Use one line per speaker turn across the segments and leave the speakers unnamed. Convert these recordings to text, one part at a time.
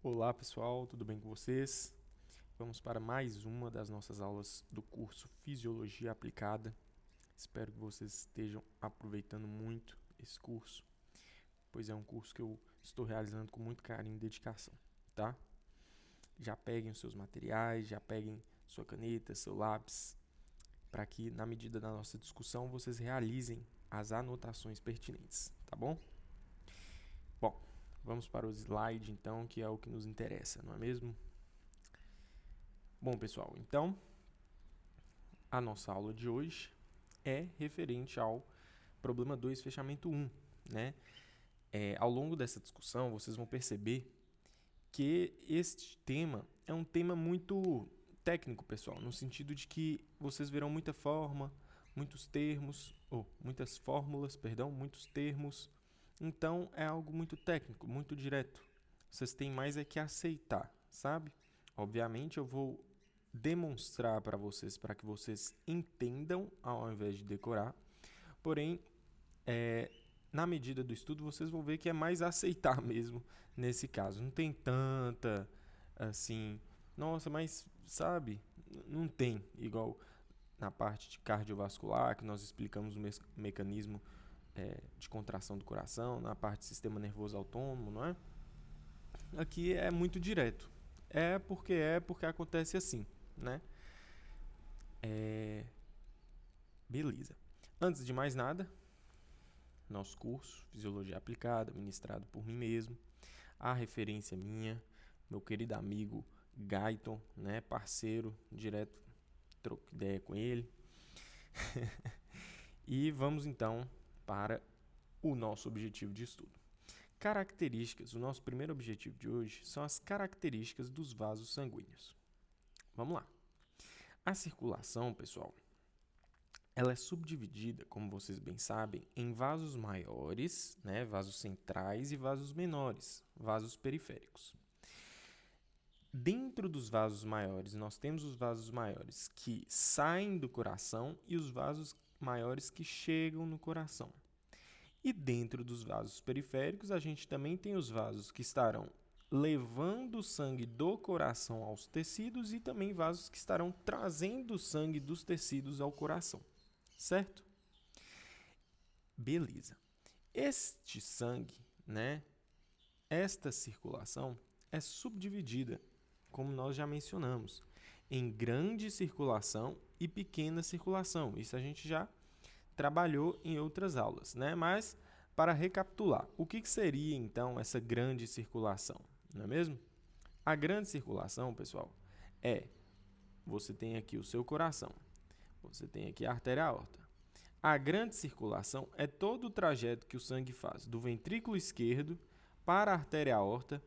Olá pessoal, tudo bem com vocês? Vamos para mais uma das nossas aulas do curso Fisiologia Aplicada. Espero que vocês estejam aproveitando muito esse curso, pois é um curso que eu estou realizando com muito carinho e dedicação, tá? Já peguem os seus materiais, já peguem sua caneta, seu lápis, para que na medida da nossa discussão vocês realizem as anotações pertinentes, tá bom? Bom, vamos para o slide então, que é o que nos interessa, não é mesmo? Bom, pessoal, então a nossa aula de hoje é referente ao problema 2, fechamento 1, né? Ao longo dessa discussão, vocês vão perceber que este tema é um tema muito técnico, pessoal, no sentido de que vocês verão muita forma, muitos termos, muitas fórmulas, muitos termos. Então, é algo muito técnico, muito direto. Vocês têm mais é que aceitar, sabe? Obviamente, eu vou demonstrar para vocês, para que vocês entendam ao invés de decorar. Porém, na medida do estudo, vocês vão ver que é mais aceitar mesmo nesse caso. Não tem tanta, assim, nossa, mas sabe, não tem, igual na parte de cardiovascular, que nós explicamos o mecanismo de contração do coração, na parte do sistema nervoso autônomo, não é? Aqui é muito direto. É porque acontece assim, né? Beleza. Antes de mais nada, nosso curso Fisiologia Aplicada, ministrado por mim mesmo, a referência minha, meu querido amigo Gaiton, né, parceiro, direto, troco ideia com ele. E vamos então para o nosso objetivo de estudo. Características. O nosso primeiro objetivo de hoje são as características dos vasos sanguíneos. Vamos lá. A circulação, pessoal, ela é subdividida, como vocês bem sabem, em vasos maiores, né, vasos centrais, e vasos menores, vasos periféricos. Dentro dos vasos maiores, nós temos os vasos maiores que saem do coração e os vasos maiores que chegam no coração. E dentro dos vasos periféricos, a gente também tem os vasos que estarão levando o sangue do coração aos tecidos e também vasos que estarão trazendo o sangue dos tecidos ao coração, certo? Beleza. Este sangue, né? Esta circulação é subdividida, como nós já mencionamos, em grande circulação e pequena circulação. Isso a gente já trabalhou em outras aulas, né? Mas, para recapitular, o que seria, então, essa grande circulação? Não é mesmo? A grande circulação, pessoal, você tem aqui o seu coração, você tem aqui a artéria aorta. A grande circulação é todo o trajeto que o sangue faz do ventrículo esquerdo para a artéria aorta,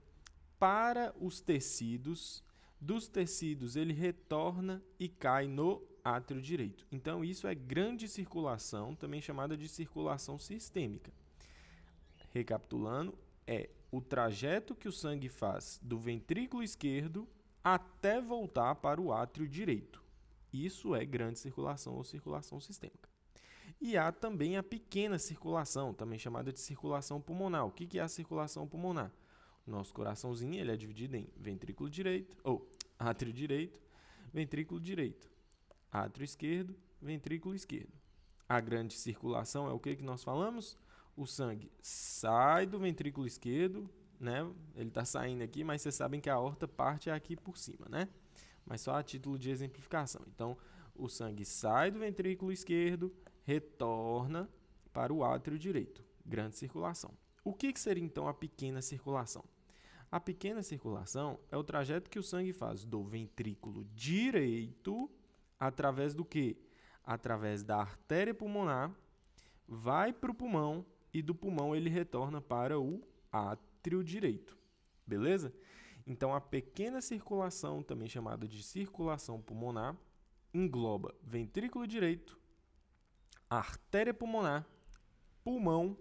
para os tecidos, dos tecidos ele retorna e cai no átrio direito. Então, isso é grande circulação, também chamada de circulação sistêmica. Recapitulando, é o trajeto que o sangue faz do ventrículo esquerdo até voltar para o átrio direito. Isso é grande circulação ou circulação sistêmica. E há também a pequena circulação, também chamada de circulação pulmonar. O que é a circulação pulmonar? Nosso coraçãozinho ele é dividido em ventrículo direito, ou átrio direito, ventrículo direito, átrio esquerdo, ventrículo esquerdo. A grande circulação é o que nós falamos? O sangue sai do ventrículo esquerdo, né? Ele está saindo aqui, mas vocês sabem que a aorta parte aqui por cima, né? Mas só a título de exemplificação. Então, o sangue sai do ventrículo esquerdo, retorna para o átrio direito. Grande circulação. O que seria então a pequena circulação? A pequena circulação é o trajeto que o sangue faz do ventrículo direito através do quê? Através da artéria pulmonar, vai para o pulmão e do pulmão ele retorna para o átrio direito. Beleza? Então, a pequena circulação, também chamada de circulação pulmonar, engloba ventrículo direito, artéria pulmonar, pulmão,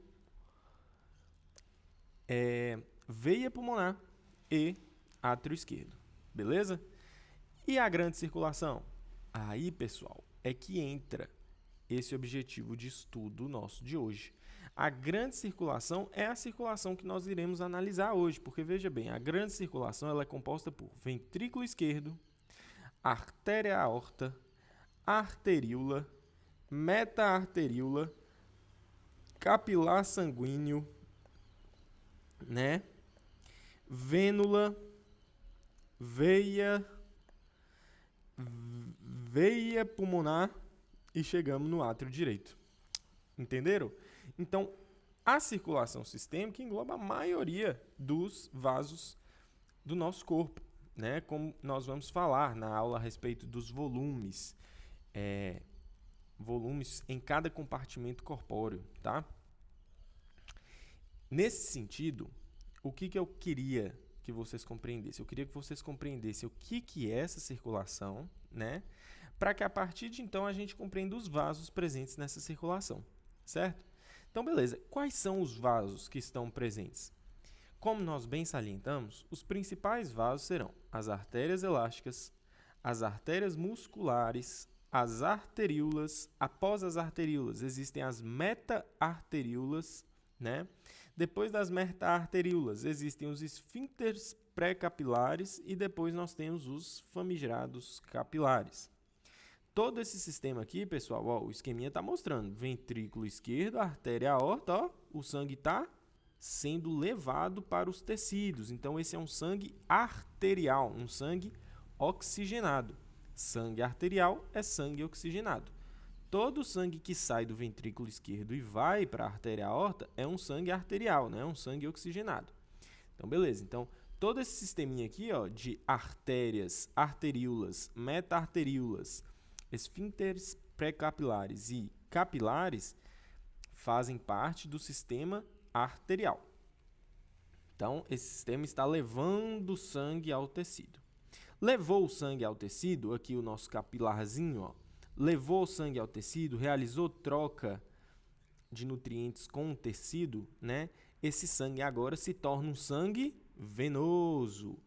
veia pulmonar e átrio esquerdo. Beleza? E a grande circulação? Aí, pessoal, é que entra esse objetivo de estudo nosso de hoje. A grande circulação é a circulação que nós iremos analisar hoje, porque veja bem, a grande circulação ela é composta por ventrículo esquerdo, artéria aorta, arteríola, meta-arteríola, capilar sanguíneo, né? Vênula, veia pulmonar e chegamos no átrio direito. Entenderam? Então, a circulação sistêmica engloba a maioria dos vasos do nosso corpo, né? Como nós vamos falar na aula a respeito dos volumes, volumes em cada compartimento corpóreo, tá? Nesse sentido, o que eu queria que vocês compreendessem? Eu queria que vocês compreendessem o que é essa circulação, né? Para que a partir de então a gente compreenda os vasos presentes nessa circulação, certo? Então, beleza. Quais são os vasos que estão presentes? Como nós bem salientamos, os principais vasos serão as artérias elásticas, as artérias musculares, as arteríolas. Após as arteríolas, existem as meta-arteríolas, né? Depois das meta-arteríolas, existem os esfíncteres pré-capilares e depois nós temos os famigerados capilares. Todo esse sistema aqui, pessoal, ó, o esqueminha está mostrando. Ventrículo esquerdo, artéria aorta, ó, o sangue está sendo levado para os tecidos. Então, esse é um sangue arterial, um sangue oxigenado. Sangue arterial é sangue oxigenado. Todo o sangue que sai do ventrículo esquerdo e vai para a artéria aorta é um sangue arterial, né? Um sangue oxigenado. Então, beleza. Então, todo esse sisteminha aqui, ó, de artérias, arteríolas, meta-arteríolas, esfíncteres pré-capilares e capilares fazem parte do sistema arterial. Então, esse sistema está levando o sangue ao tecido. Levou o sangue ao tecido, aqui o nosso capilarzinho, ó, levou o sangue ao tecido, realizou troca de nutrientes com o tecido, né? Esse sangue agora se torna um sangue venoso,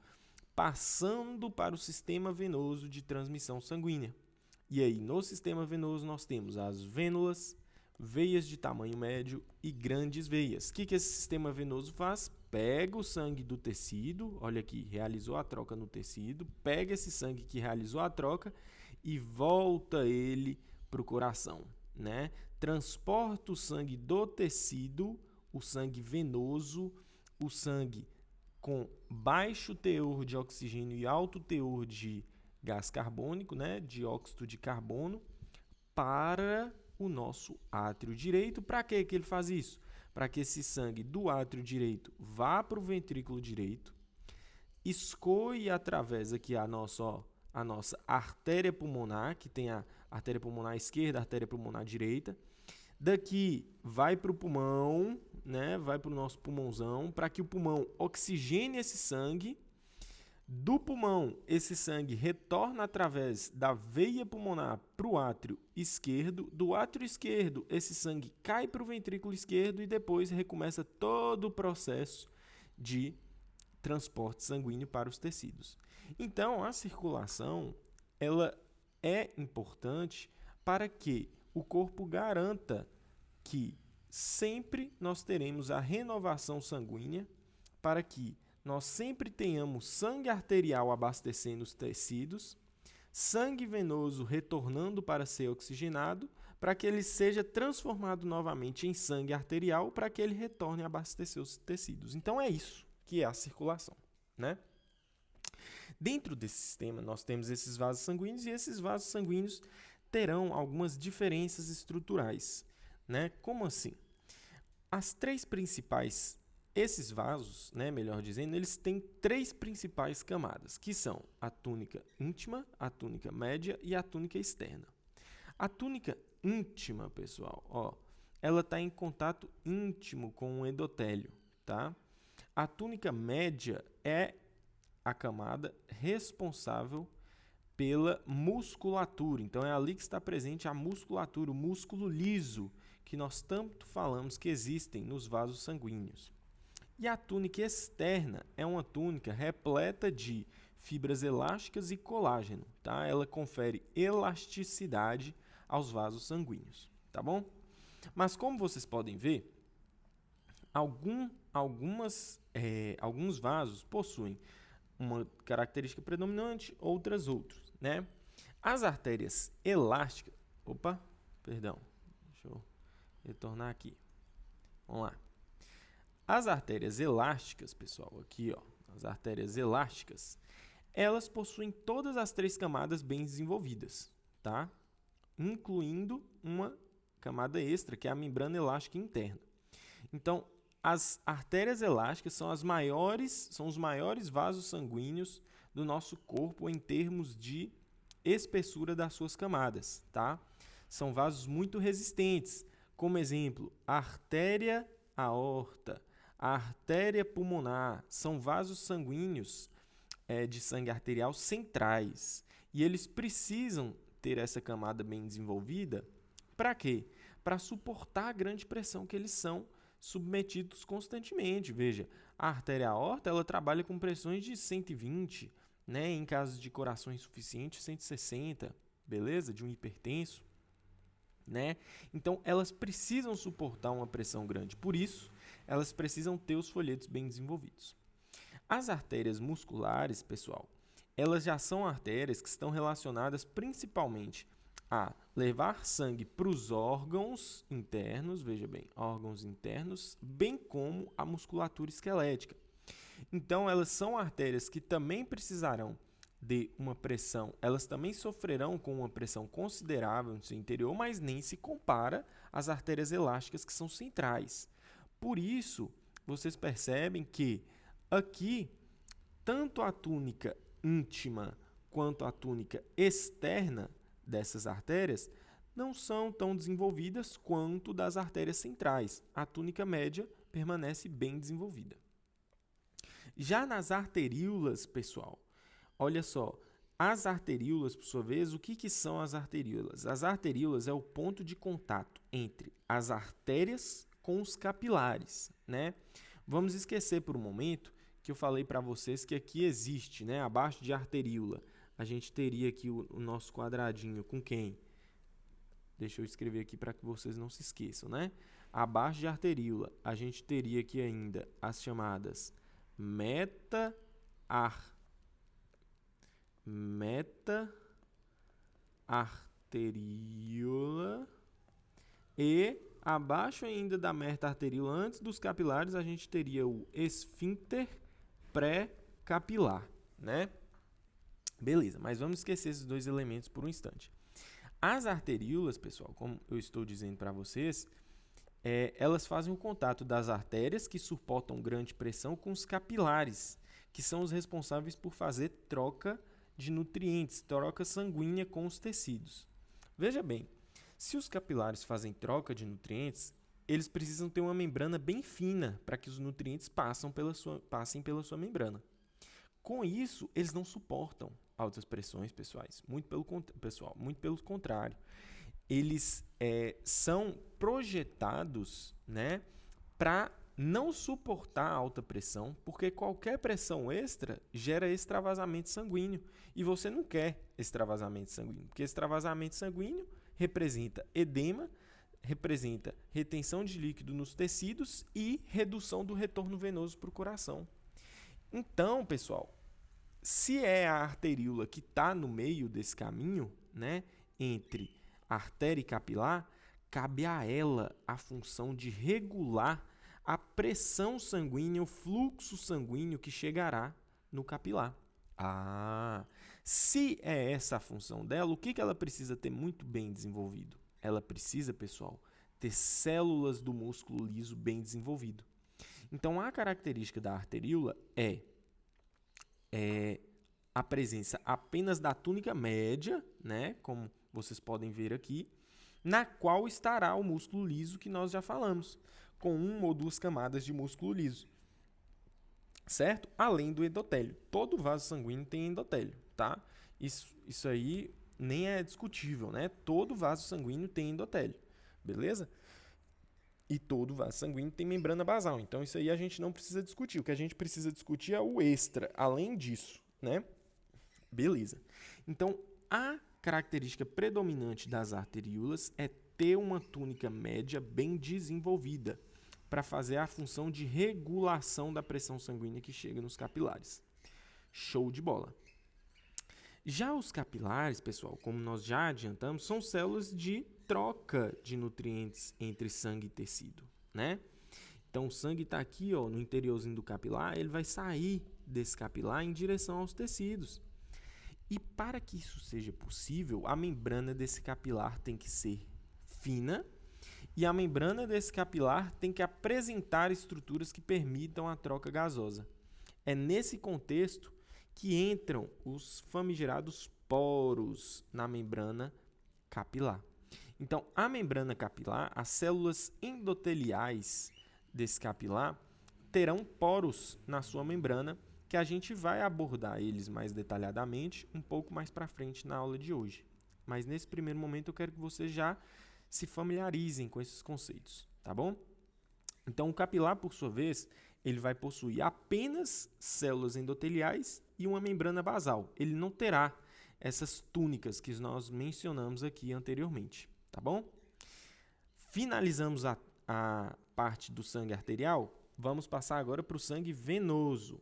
passando para o sistema venoso de transmissão sanguínea. E aí, no sistema venoso, nós temos as vênulas, veias de tamanho médio e grandes veias. O que esse sistema venoso faz? Pega o sangue do tecido, olha aqui, realizou a troca no tecido, pega esse sangue que realizou a troca e volta ele para o coração, né? Transporta o sangue do tecido, o sangue venoso, o sangue com baixo teor de oxigênio e alto teor de gás carbônico, né, dióxido de carbono, para o nosso átrio direito. Para que ele faz isso? Para que esse sangue do átrio direito vá para o ventrículo direito, escoe através aqui a nossa artéria pulmonar, que tem a artéria pulmonar esquerda, a artéria pulmonar direita. Daqui vai para o pulmão, né, vai para o nosso pulmãozão, para que o pulmão oxigene esse sangue. Do pulmão, esse sangue retorna através da veia pulmonar para o átrio esquerdo. Do átrio esquerdo, esse sangue cai para o ventrículo esquerdo e depois recomeça todo o processo de transporte sanguíneo para os tecidos. Então, a circulação ela é importante para que o corpo garanta que sempre nós teremos a renovação sanguínea, para que nós sempre tenhamos sangue arterial abastecendo os tecidos, sangue venoso retornando para ser oxigenado, para que ele seja transformado novamente em sangue arterial, para que ele retorne a abastecer os tecidos. Então, é isso que é a circulação, né? Dentro desse sistema, nós temos esses vasos sanguíneos e esses vasos sanguíneos terão algumas diferenças estruturais, né? Como assim? Esses vasos, né, melhor dizendo, eles têm 3 principais camadas, que são a túnica íntima, a túnica média e a túnica externa. A túnica íntima, pessoal, ó, ela está em contato íntimo com o endotélio, tá? A túnica média é a camada responsável pela musculatura. Então, é ali que está presente a musculatura, o músculo liso, que nós tanto falamos que existem nos vasos sanguíneos. E a túnica externa é uma túnica repleta de fibras elásticas e colágeno, tá? Ela confere elasticidade aos vasos sanguíneos, tá bom? Mas como vocês podem ver, Alguns vasos possuem uma característica predominante, outros, né? As artérias elásticas... Opa, perdão. Deixa eu retornar aqui. Vamos lá. As artérias elásticas, pessoal, aqui, ó, as artérias elásticas, elas possuem todas as 3 camadas bem desenvolvidas, tá? Incluindo uma camada extra, que é a membrana elástica interna. Então, as artérias elásticas são os maiores vasos sanguíneos do nosso corpo em termos de espessura das suas camadas, tá? São vasos muito resistentes, como exemplo, a artéria aorta, a artéria pulmonar, são vasos sanguíneos de sangue arterial centrais. E eles precisam ter essa camada bem desenvolvida. Para quê? Para suportar a grande pressão que eles são submetidos constantemente. Veja, a artéria aorta ela trabalha com pressões de 120, né? Em casos de coração insuficiente, 160, beleza? De um hipertenso, né? Então, elas precisam suportar uma pressão grande. Por isso, elas precisam ter os folhetos bem desenvolvidos. As artérias musculares, pessoal, elas já são artérias que estão relacionadas principalmente a levar sangue para os órgãos internos, veja bem, órgãos internos, bem como a musculatura esquelética. Então, elas são artérias que também precisarão de uma pressão, elas também sofrerão com uma pressão considerável no seu interior, mas nem se compara às artérias elásticas que são centrais. Por isso, vocês percebem que aqui, tanto a túnica íntima quanto a túnica externa dessas artérias não são tão desenvolvidas quanto das artérias centrais. A túnica média permanece bem desenvolvida. Já nas arteríolas, pessoal, olha só, as arteríolas, por sua vez, o que são as arteríolas? As arteríolas é o ponto de contato entre as artérias com os capilares, né? Vamos esquecer por um momento que eu falei para vocês que aqui existe, né, abaixo de arteríola, a gente teria aqui o nosso quadradinho com quem? Deixa eu escrever aqui para que vocês não se esqueçam, né? Abaixo de arteríola, a gente teria aqui ainda as chamadas meta-arteríola e abaixo ainda da meta-arteríola, antes dos capilares, a gente teria o esfíncter pré-capilar, né? Beleza, mas vamos esquecer esses dois elementos por um instante. As arteríolas, pessoal, como eu estou dizendo para vocês, elas fazem o contato das artérias que suportam grande pressão com os capilares, que são os responsáveis por fazer troca de nutrientes, troca sanguínea com os tecidos. Veja bem, se os capilares fazem troca de nutrientes, eles precisam ter uma membrana bem fina para que os nutrientes passem pela sua membrana. Com isso, eles não suportam altas pressões, muito pelo contrário. Eles são projetados, né, para não suportar alta pressão, porque qualquer pressão extra gera extravasamento sanguíneo. E você não quer extravasamento sanguíneo, porque extravasamento sanguíneo representa edema, representa retenção de líquido nos tecidos e redução do retorno venoso para o coração. Então, pessoal, se é a arteríola que está no meio desse caminho, né, entre artéria e capilar, cabe a ela a função de regular a pressão sanguínea, o fluxo sanguíneo que chegará no capilar. Se é essa a função dela, o que ela precisa ter muito bem desenvolvido? Ela precisa, pessoal, ter células do músculo liso bem desenvolvido. Então, a característica da arteríola é a presença apenas da túnica média, né, como vocês podem ver aqui, na qual estará o músculo liso que nós já falamos, com 1 ou 2 camadas de músculo liso, certo? Além do endotélio. Todo vaso sanguíneo tem endotélio, tá? Isso aí nem é discutível, né? Todo vaso sanguíneo tem endotélio, beleza? E todo vaso sanguíneo tem membrana basal. Então, isso aí a gente não precisa discutir. O que a gente precisa discutir é o extra, além disso, né? Beleza. Então, a característica predominante das arteríolas é ter uma túnica média bem desenvolvida. para fazer a função de regulação da pressão sanguínea que chega nos capilares. Show de bola! Já os capilares, pessoal, como nós já adiantamos, são células de troca de nutrientes entre sangue e tecido, né? Então, o sangue está aqui, ó, no interiorzinho do capilar, ele vai sair desse capilar em direção aos tecidos. E para que isso seja possível, a membrana desse capilar tem que ser fina e a membrana desse capilar tem que apresentar estruturas que permitam a troca gasosa. É nesse contexto que entram os famigerados poros na membrana capilar. Então, a membrana capilar, as células endoteliais desse capilar terão poros na sua membrana, que a gente vai abordar eles mais detalhadamente um pouco mais para frente na aula de hoje. Mas nesse primeiro momento eu quero que vocês já se familiarizem com esses conceitos, tá bom? Então, o capilar, por sua vez, ele vai possuir apenas células endoteliais e uma membrana basal. Ele não terá essas túnicas que nós mencionamos aqui anteriormente, tá bom? Finalizamos a parte do sangue arterial, vamos passar agora para o sangue venoso.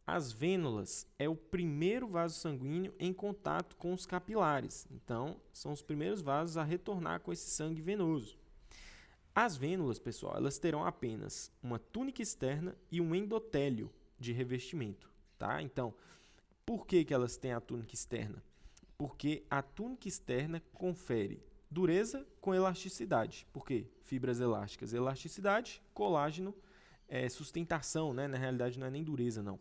As vênulas é o primeiro vaso sanguíneo em contato com os capilares. Então, são os primeiros vasos a retornar com esse sangue venoso. As vênulas, pessoal, elas terão apenas uma túnica externa e um endotélio de revestimento, tá? Então, por que elas têm a túnica externa? Porque a túnica externa confere dureza com elasticidade. Por quê? Fibras elásticas, elasticidade, colágeno, sustentação, né? Na realidade, não é nem dureza, não.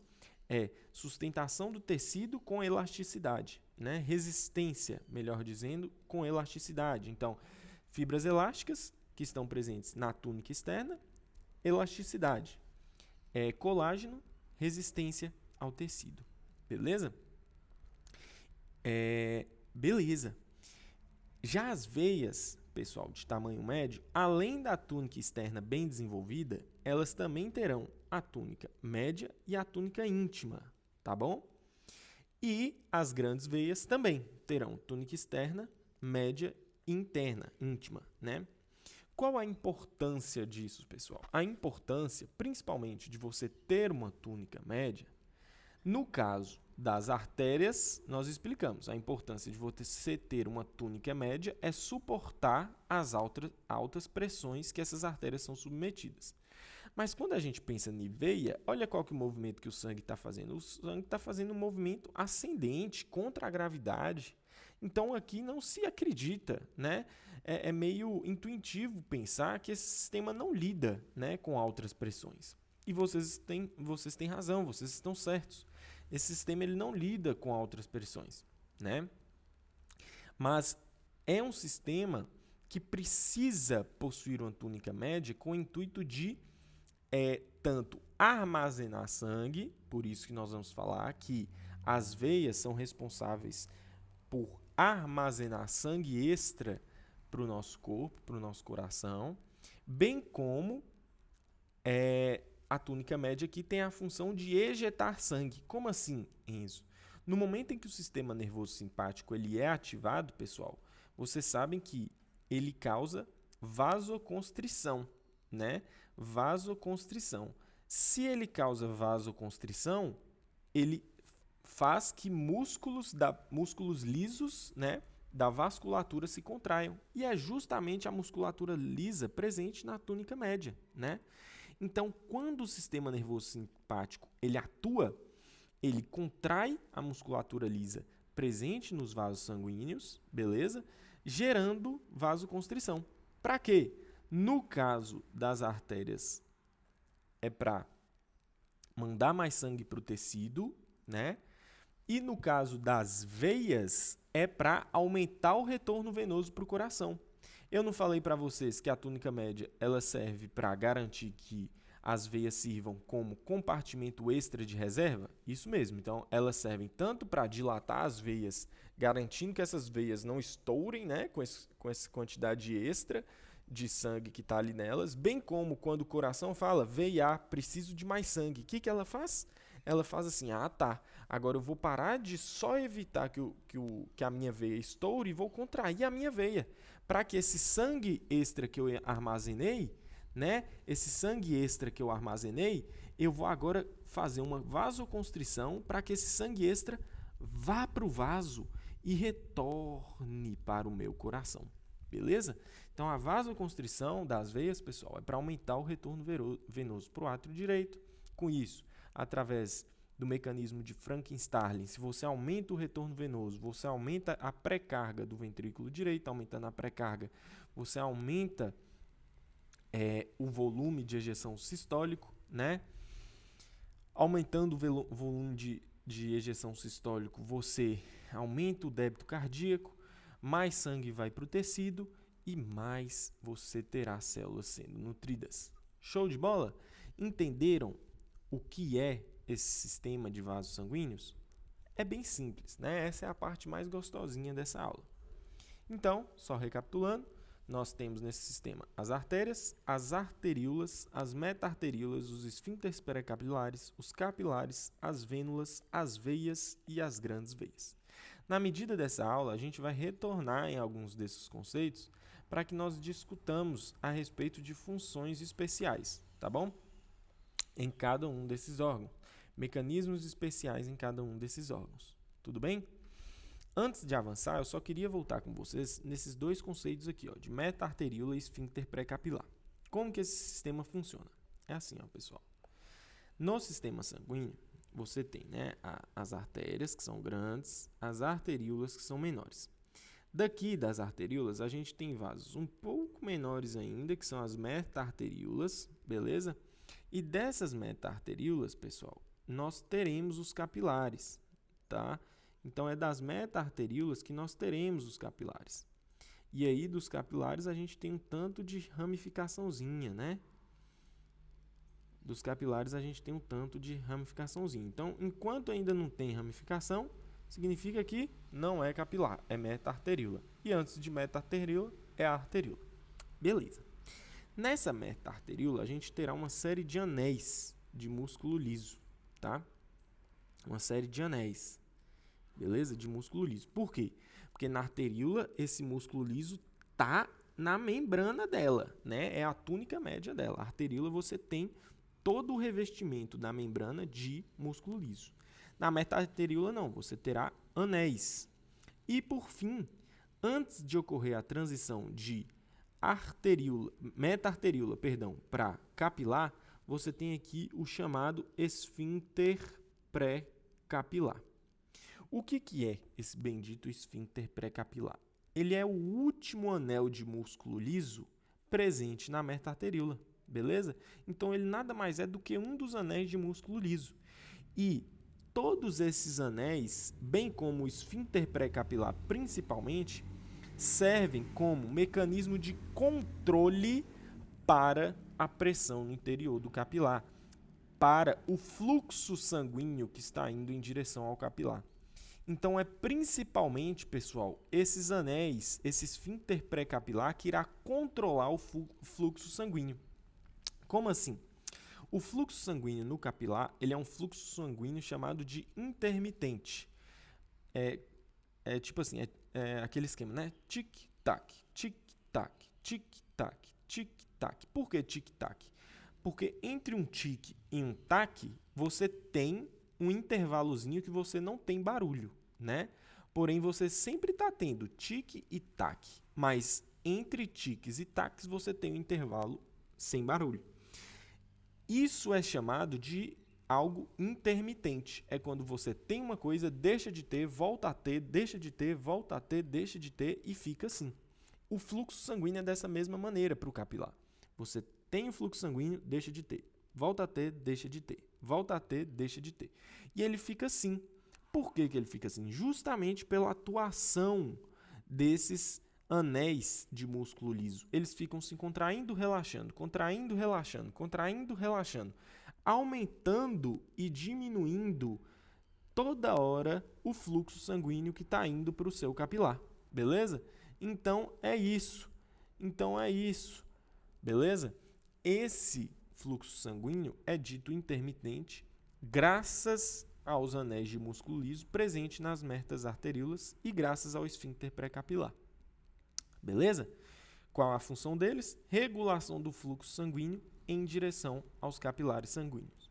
É sustentação do tecido com elasticidade, né? Resistência, melhor dizendo, com elasticidade. Então, fibras elásticas que estão presentes na túnica externa, elasticidade, colágeno, resistência ao tecido. Beleza? Beleza. Já as veias, pessoal, de tamanho médio, além da túnica externa bem desenvolvida, elas também terão a túnica média e a túnica íntima, tá bom? E as grandes veias também terão túnica externa, média e interna, íntima, né? Qual a importância disso, pessoal? A importância, principalmente, de você ter uma túnica média, no caso das artérias, nós explicamos. A importância de você ter uma túnica média é suportar as altas pressões que essas artérias são submetidas. Mas quando a gente pensa em veia, olha qual que é o movimento que o sangue está fazendo. O sangue está fazendo um movimento ascendente contra a gravidade. Então, aqui não se acredita, né? É meio intuitivo pensar que esse sistema não lida, né, com altas pressões. E vocês têm razão, vocês estão certos. Esse sistema ele não lida com altas pressões, né? Mas é um sistema que precisa possuir uma túnica média com o intuito de tanto armazenar sangue, por isso que nós vamos falar que as veias são responsáveis por armazenar sangue extra para o nosso corpo, para o nosso coração, bem como a túnica média aqui tem a função de ejetar sangue. Como assim, Enzo? No momento em que o sistema nervoso simpático ele é ativado, pessoal, vocês sabem que ele causa vasoconstrição, né? Vasoconstrição. Se ele causa vasoconstrição, ele faz que músculos lisos, né, da vasculatura se contraiam. E é justamente a musculatura lisa presente na túnica média, né? Então, quando o sistema nervoso simpático ele atua, ele contrai a musculatura lisa presente nos vasos sanguíneos, beleza? Gerando vasoconstrição. Para quê? No caso das artérias, é para mandar mais sangue para o tecido, né? E no caso das veias, é para aumentar o retorno venoso para o coração. Eu não falei para vocês que a túnica média ela serve para garantir que as veias sirvam como compartimento extra de reserva? Isso mesmo. Então, elas servem tanto para dilatar as veias, garantindo que essas veias não estourem, né, com essa quantidade extra de sangue que está ali nelas, bem como quando o coração fala, veia, preciso de mais sangue. O que ela faz? Ela faz assim, tá, agora eu vou parar de só evitar que a minha veia estoure e vou contrair a minha veia, para que esse sangue extra que eu armazenei né, esse sangue extra que eu armazenei, eu vou agora fazer uma vasoconstrição para que esse sangue extra vá para o vaso e retorne para o meu coração. Beleza? Então, a vasoconstrição das veias, pessoal, é para aumentar o retorno venoso para o átrio direito. Com isso, através do mecanismo de Franken-Starling, se você aumenta o retorno venoso, você aumenta a pré-carga do ventrículo direito. Aumentando a pré-carga, você aumenta o volume de ejeção sistólico, né? Aumentando o volume de ejeção sistólico, você aumenta o débito cardíaco, mais sangue vai para o tecido e mais você terá células sendo nutridas. Show de bola? Entenderam o que é esse sistema de vasos sanguíneos? É bem simples, né? Essa é a parte mais gostosinha dessa aula. Então, só recapitulando, nós temos nesse sistema as artérias, as arteríolas, as meta-arteríolas, os esfíncteres pré-capilares, os capilares, as vênulas, as veias e as grandes veias. Na medida dessa aula, a gente vai retornar em alguns desses conceitos para que nós discutamos a respeito de funções especiais, tá bom? Em cada um desses órgãos. Mecanismos especiais em cada um desses órgãos. Tudo bem? Antes de avançar, eu só queria voltar com vocês nesses dois conceitos aqui, ó, de meta-arteríola e esfíncter pré-capilar. Como que esse sistema funciona? É assim, ó, pessoal. No sistema sanguíneo, você tem, né, as artérias, que são grandes, as arteríolas, que são menores. Daqui das arteríolas, a gente tem vasos um pouco menores ainda, que são as meta-arteríolas, beleza? E dessas meta-arteríolas, pessoal, nós teremos os capilares, tá? Então, é das meta-arteríolas que nós teremos os capilares. E aí, dos capilares, a gente tem um tanto de ramificaçãozinha, né? Dos capilares, a gente tem um tanto de ramificaçãozinha. Então, enquanto ainda não tem ramificação, significa que não é capilar, é meta-arteríola. E antes de meta-arteríola, é a arteríola. Beleza. Nessa meta-arteríola, a gente terá uma série de anéis de músculo liso, tá? Uma série de anéis. Beleza? De músculo liso. Por quê? Porque na arteríola, esse músculo liso está na membrana dela, né? É a túnica média dela. A arteríola, você tem todo o revestimento da membrana de músculo liso. Na meta-arteríola, não. Você terá anéis. E, por fim, antes de ocorrer a transição de meta-arteríola, para capilar, você tem aqui o chamado esfíncter pré-capilar. O que é esse bendito esfíncter pré-capilar? Ele é o último anel de músculo liso presente na meta-arteríola, beleza? Então, ele nada mais é do que um dos anéis de músculo liso. E todos esses anéis, bem como o esfíncter pré-capilar principalmente, servem como mecanismo de controle para a pressão no interior do capilar, para o fluxo sanguíneo que está indo em direção ao capilar. Então, é principalmente, pessoal, esses anéis, esse esfíncter pré-capilar que irá controlar o fluxo sanguíneo. Como assim? O fluxo sanguíneo no capilar, ele é um fluxo sanguíneo chamado de intermitente. Tipo assim, aquele esquema, né? Tic-tac, tic-tac, tic-tac, tic-tac. Por que tic-tac? Porque entre um tic e um tac, você tem um intervalozinho que você não tem barulho, né? Porém, você sempre está tendo tique e tac, mas entre tiques e tacs você tem um intervalo sem barulho. Isso é chamado de algo intermitente. É quando você tem uma coisa, deixa de ter, volta a ter, deixa de ter, volta a ter, deixa de ter e fica assim. O fluxo sanguíneo é dessa mesma maneira para o capilar. Você tem o fluxo sanguíneo, deixa de ter. Volta a ter, deixa de ter. Volta a ter, deixa de ter. E ele fica assim. Por que ele fica assim? Justamente pela atuação desses anéis de músculo liso. Eles ficam se contraindo, relaxando, contraindo, relaxando, contraindo, relaxando, aumentando e diminuindo toda hora o fluxo sanguíneo que está indo para o seu capilar. Beleza? Então, é isso. Beleza? Esse fluxo sanguíneo é dito intermitente graças aos anéis de músculo liso presentes nas meta-arteríolas e graças ao esfíncter pré-capilar. Beleza? Qual a função deles? Regulação do fluxo sanguíneo em direção aos capilares sanguíneos.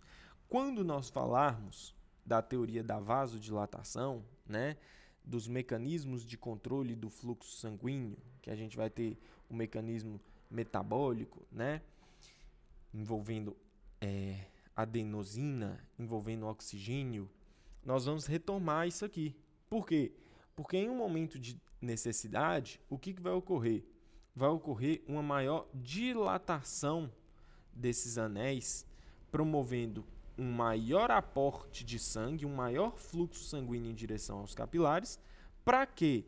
Quando nós falarmos da teoria da vasodilatação, né, dos mecanismos de controle do fluxo sanguíneo, que a gente vai ter o mecanismo metabólico, né, envolvendo adenosina, envolvendo oxigênio, nós vamos retomar isso aqui. Por quê? Porque em um momento de necessidade, o que vai ocorrer? Vai ocorrer uma maior dilatação desses anéis, promovendo um maior aporte de sangue, um maior fluxo sanguíneo em direção aos capilares, para que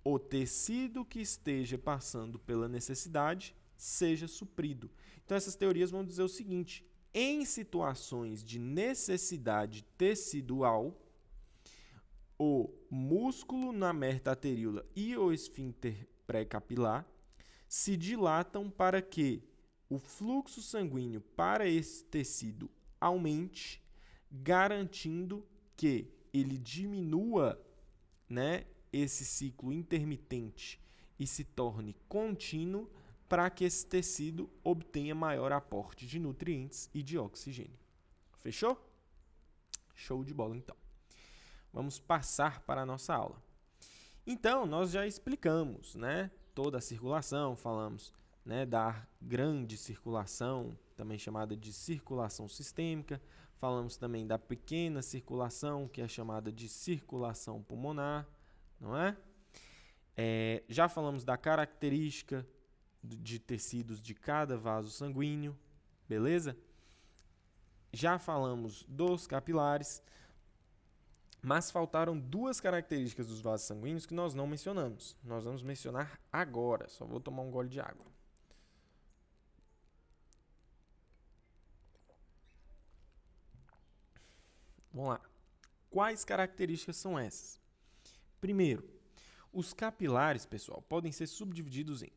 o tecido que esteja passando pela necessidade seja suprido. Então, essas teorias vão dizer o seguinte: em situações de necessidade tecidual, o músculo na metateríola e o esfíncter pré-capilar se dilatam para que o fluxo sanguíneo para esse tecido aumente, garantindo que ele diminua, né, esse ciclo intermitente e se torne contínuo, para que esse tecido obtenha maior aporte de nutrientes e de oxigênio. Fechou? Show de bola, então. Vamos passar para a nossa aula. Então, nós já explicamos, né, toda a circulação, falamos, né, da grande circulação, também chamada de circulação sistêmica, falamos também da pequena circulação, que é chamada de circulação pulmonar, não é? Já falamos da característica de tecidos de cada vaso sanguíneo, beleza? Já falamos dos capilares, mas faltaram duas características dos vasos sanguíneos que nós não mencionamos. Nós vamos mencionar agora, só vou tomar um gole de água. Vamos lá. Quais características são essas? Primeiro, os capilares, pessoal, podem ser subdivididos em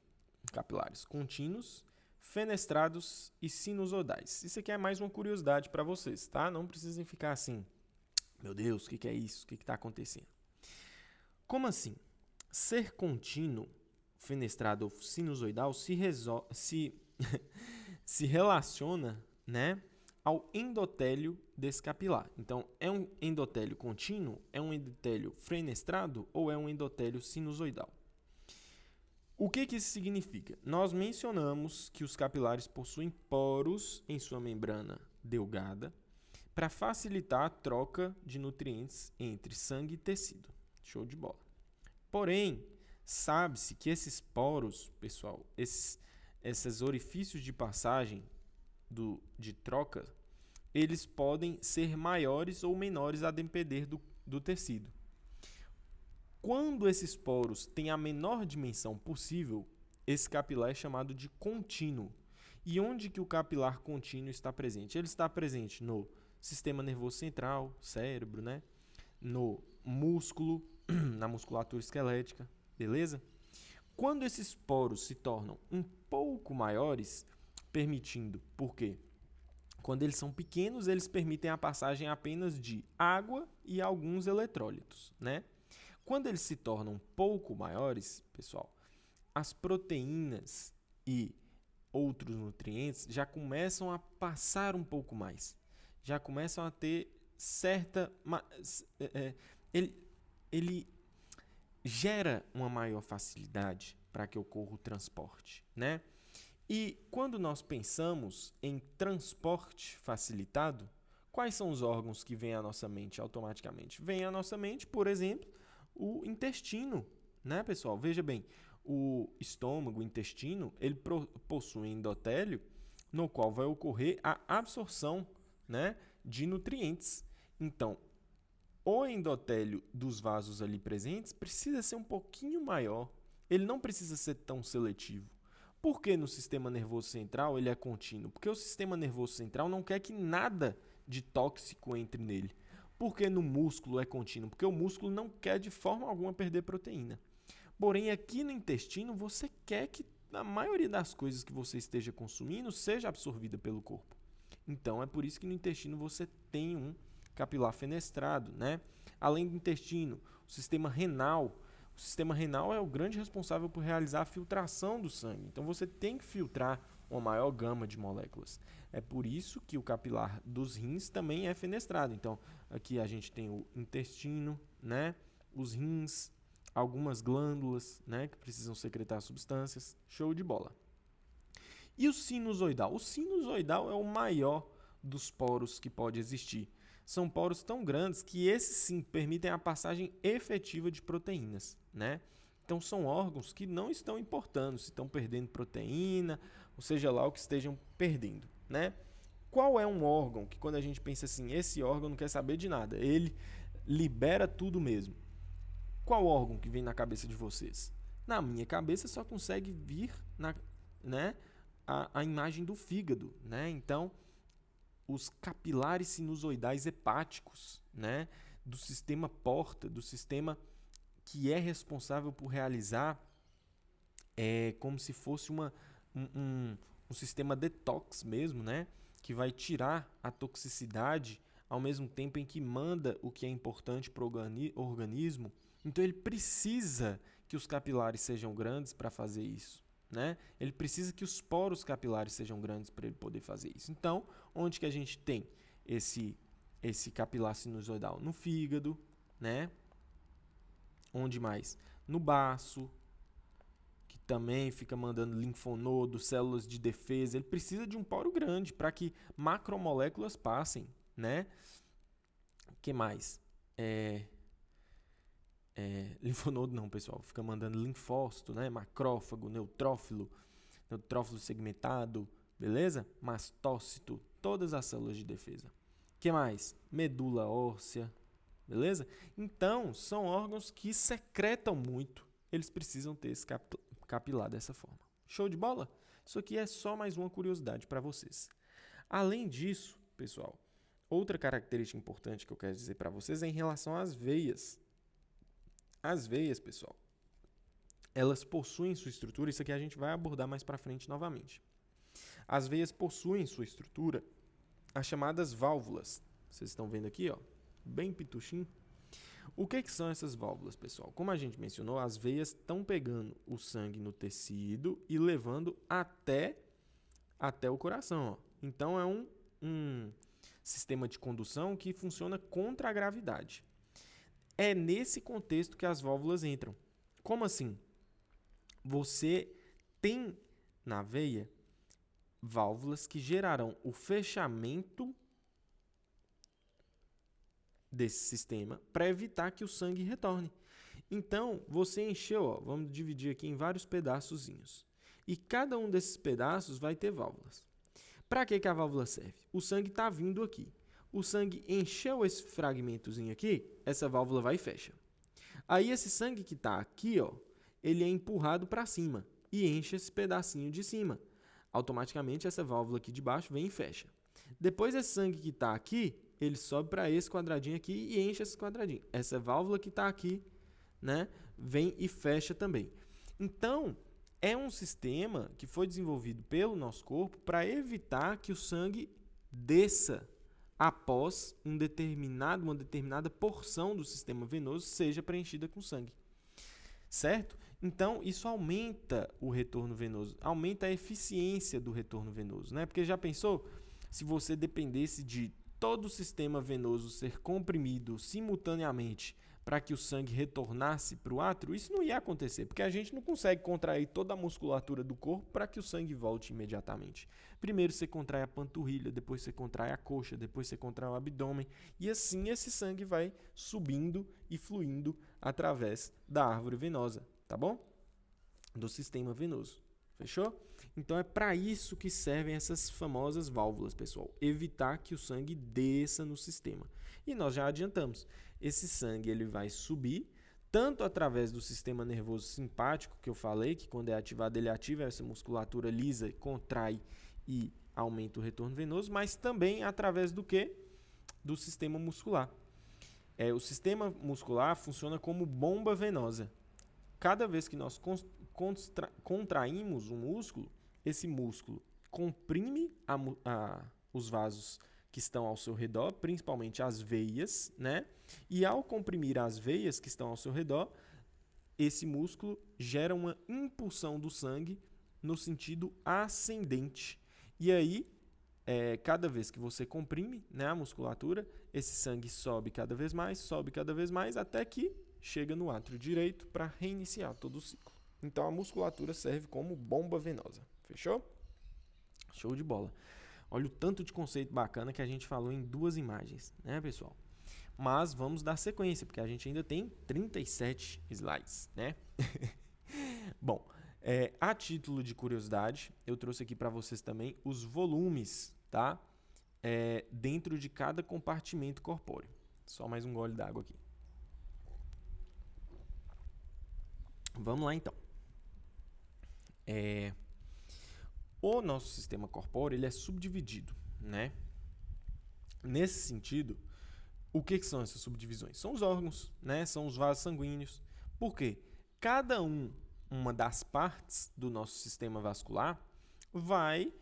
capilares contínuos, fenestrados e sinusoidais. Isso aqui é mais uma curiosidade para vocês, tá? Não precisem ficar assim, meu Deus, o que é isso? O que está acontecendo? Como assim? Ser contínuo, fenestrado ou sinusoidal se relaciona, né, ao endotélio desse capilar. Então, é um endotélio contínuo, é um endotélio fenestrado ou é um endotélio sinusoidal? O que isso significa? Nós mencionamos que os capilares possuem poros em sua membrana delgada para facilitar a troca de nutrientes entre sangue e tecido. Show de bola. Porém, sabe-se que esses poros, pessoal, esses orifícios de passagem de troca, eles podem ser maiores ou menores a depender do tecido. Quando esses poros têm a menor dimensão possível, esse capilar é chamado de contínuo. E onde que o capilar contínuo está presente? Ele está presente no sistema nervoso central, cérebro, né? No músculo, na musculatura esquelética, beleza? Quando esses poros se tornam um pouco maiores, permitindo, por quê? Quando eles são pequenos, eles permitem a passagem apenas de água e alguns eletrólitos, né? Quando eles se tornam um pouco maiores, pessoal, as proteínas e outros nutrientes já começam a passar um pouco mais. Já começam a ter certa... Ele gera uma maior facilidade para que ocorra o transporte, né? E quando nós pensamos em transporte facilitado, quais são os órgãos que vêm à nossa mente automaticamente? Vem à nossa mente, por exemplo, o intestino, né, pessoal? Veja bem, o estômago, o intestino, ele possui endotélio, no qual vai ocorrer a absorção, né, de nutrientes. Então, o endotélio dos vasos ali presentes precisa ser um pouquinho maior. Ele não precisa ser tão seletivo. Por que no sistema nervoso central ele é contínuo? Porque o sistema nervoso central não quer que nada de tóxico entre nele. Por que no músculo é contínuo? Porque o músculo não quer de forma alguma perder proteína. Porém, aqui no intestino, você quer que a maioria das coisas que você esteja consumindo seja absorvida pelo corpo. Então, é por isso que no intestino você tem um capilar fenestrado, né? Além do intestino, o sistema renal, O sistema renal é o grande responsável por realizar a filtração do sangue. Então você tem que filtrar uma maior gama de moléculas. É por isso que o capilar dos rins também é fenestrado. Então aqui a gente tem o intestino, né? Os rins, algumas glândulas, né? Que precisam secretar substâncias. Show de bola. E o sinusoidal? O sinusoidal é o maior dos poros que pode existir. São poros tão grandes que esses sim permitem a passagem efetiva de proteínas, né? Então são órgãos que não estão importando, se estão perdendo proteína, ou seja lá o que estejam perdendo, né? Qual é um órgão que quando a gente pensa assim, esse órgão não quer saber de nada, ele libera tudo mesmo? Qual órgão que vem na cabeça de vocês? Na minha cabeça só consegue vir né, a imagem do fígado, né? Então os capilares sinusoidais hepáticos, né, do sistema porta, do sistema que é responsável por realizar como se fosse um sistema detox mesmo, né, que vai tirar a toxicidade ao mesmo tempo em que manda o que é importante para o organismo. Então ele precisa que os capilares sejam grandes para fazer isso. Né? Ele precisa que os poros capilares sejam grandes para ele poder fazer isso. Então, onde que a gente tem esse capilar sinusoidal? No fígado, né? Onde mais? No baço, que também fica mandando linfonodo, células de defesa. Ele precisa de um poro grande para que macromoléculas passem, né? O que mais? Linfonodo não, pessoal, fica mandando linfócito, né? Macrófago, neutrófilo segmentado, beleza? Mastócito, todas as células de defesa. O que mais? Medula óssea, beleza? Então, são órgãos que secretam muito, eles precisam ter esse capilar dessa forma. Show de bola? Isso aqui é só mais uma curiosidade para vocês. Além disso, pessoal, outra característica importante que eu quero dizer para vocês é em relação às veias. As veias, pessoal, elas possuem sua estrutura, isso aqui a gente vai abordar mais para frente novamente. As veias possuem sua estrutura, as chamadas válvulas. Vocês estão vendo aqui, ó, bem pituchinho. O que são essas válvulas, pessoal? Como a gente mencionou, as veias estão pegando o sangue no tecido e levando até o coração. Ó. Então, é um sistema de condução que funciona contra a gravidade. É nesse contexto que as válvulas entram. Como assim? Você tem na veia válvulas que gerarão o fechamento desse sistema para evitar que o sangue retorne. Então, você encheu, ó, vamos dividir aqui em vários pedaçozinhos. E cada um desses pedaços vai ter válvulas. Para que a válvula serve? O sangue está vindo aqui. O sangue encheu esse fragmentozinho aqui, essa válvula vai e fecha. Aí esse sangue que está aqui, ó, ele é empurrado para cima e enche esse pedacinho de cima. Automaticamente essa válvula aqui de baixo vem e fecha. Depois esse sangue que está aqui, ele sobe para esse quadradinho aqui e enche esse quadradinho. Essa válvula que está aqui, né, vem e fecha também. Então, é um sistema que foi desenvolvido pelo nosso corpo para evitar que o sangue desça após uma determinada porção do sistema venoso seja preenchida com sangue. Certo? Então, isso aumenta o retorno venoso, aumenta a eficiência do retorno venoso, né? Porque já pensou se você dependesse de todo o sistema venoso ser comprimido simultaneamente para que o sangue retornasse para o átrio? Isso não ia acontecer, porque a gente não consegue contrair toda a musculatura do corpo para que o sangue volte imediatamente. Primeiro você contrai a panturrilha, depois você contrai a coxa, depois você contrai o abdômen, e assim esse sangue vai subindo e fluindo através da árvore venosa, tá bom? Do sistema venoso. Fechou? Então é para isso que servem essas famosas válvulas, pessoal. Evitar que o sangue desça no sistema. E nós já adiantamos. Esse sangue ele vai subir tanto através do sistema nervoso simpático, que eu falei, que quando é ativado ele ativa essa musculatura lisa, contrai e aumenta o retorno venoso, mas também através do quê? Do sistema muscular. O sistema muscular funciona como bomba venosa. Cada vez que nós contraímos um músculo, esse músculo comprime os vasos que estão ao seu redor, principalmente as veias, né? E ao comprimir as veias que estão ao seu redor, esse músculo gera uma impulsão do sangue no sentido ascendente. E aí, cada vez que você comprime, né, a musculatura, esse sangue sobe cada vez mais, até que chega no átrio direito para reiniciar todo o ciclo. Então, a musculatura serve como bomba venosa. Fechou? Show de bola. Olha o tanto de conceito bacana que a gente falou em 2 imagens, né, pessoal? Mas vamos dar sequência, porque a gente ainda tem 37 slides, né? Bom, a título de curiosidade, eu trouxe aqui para vocês também os volumes, tá? Dentro de cada compartimento corpóreo. Só mais um gole d'água aqui. Vamos lá, então. O nosso sistema corpóreo ele é subdividido, né? Nesse sentido, o que são essas subdivisões? São os órgãos, né? São os vasos sanguíneos. Por quê? Cada uma das partes do nosso sistema vascular vai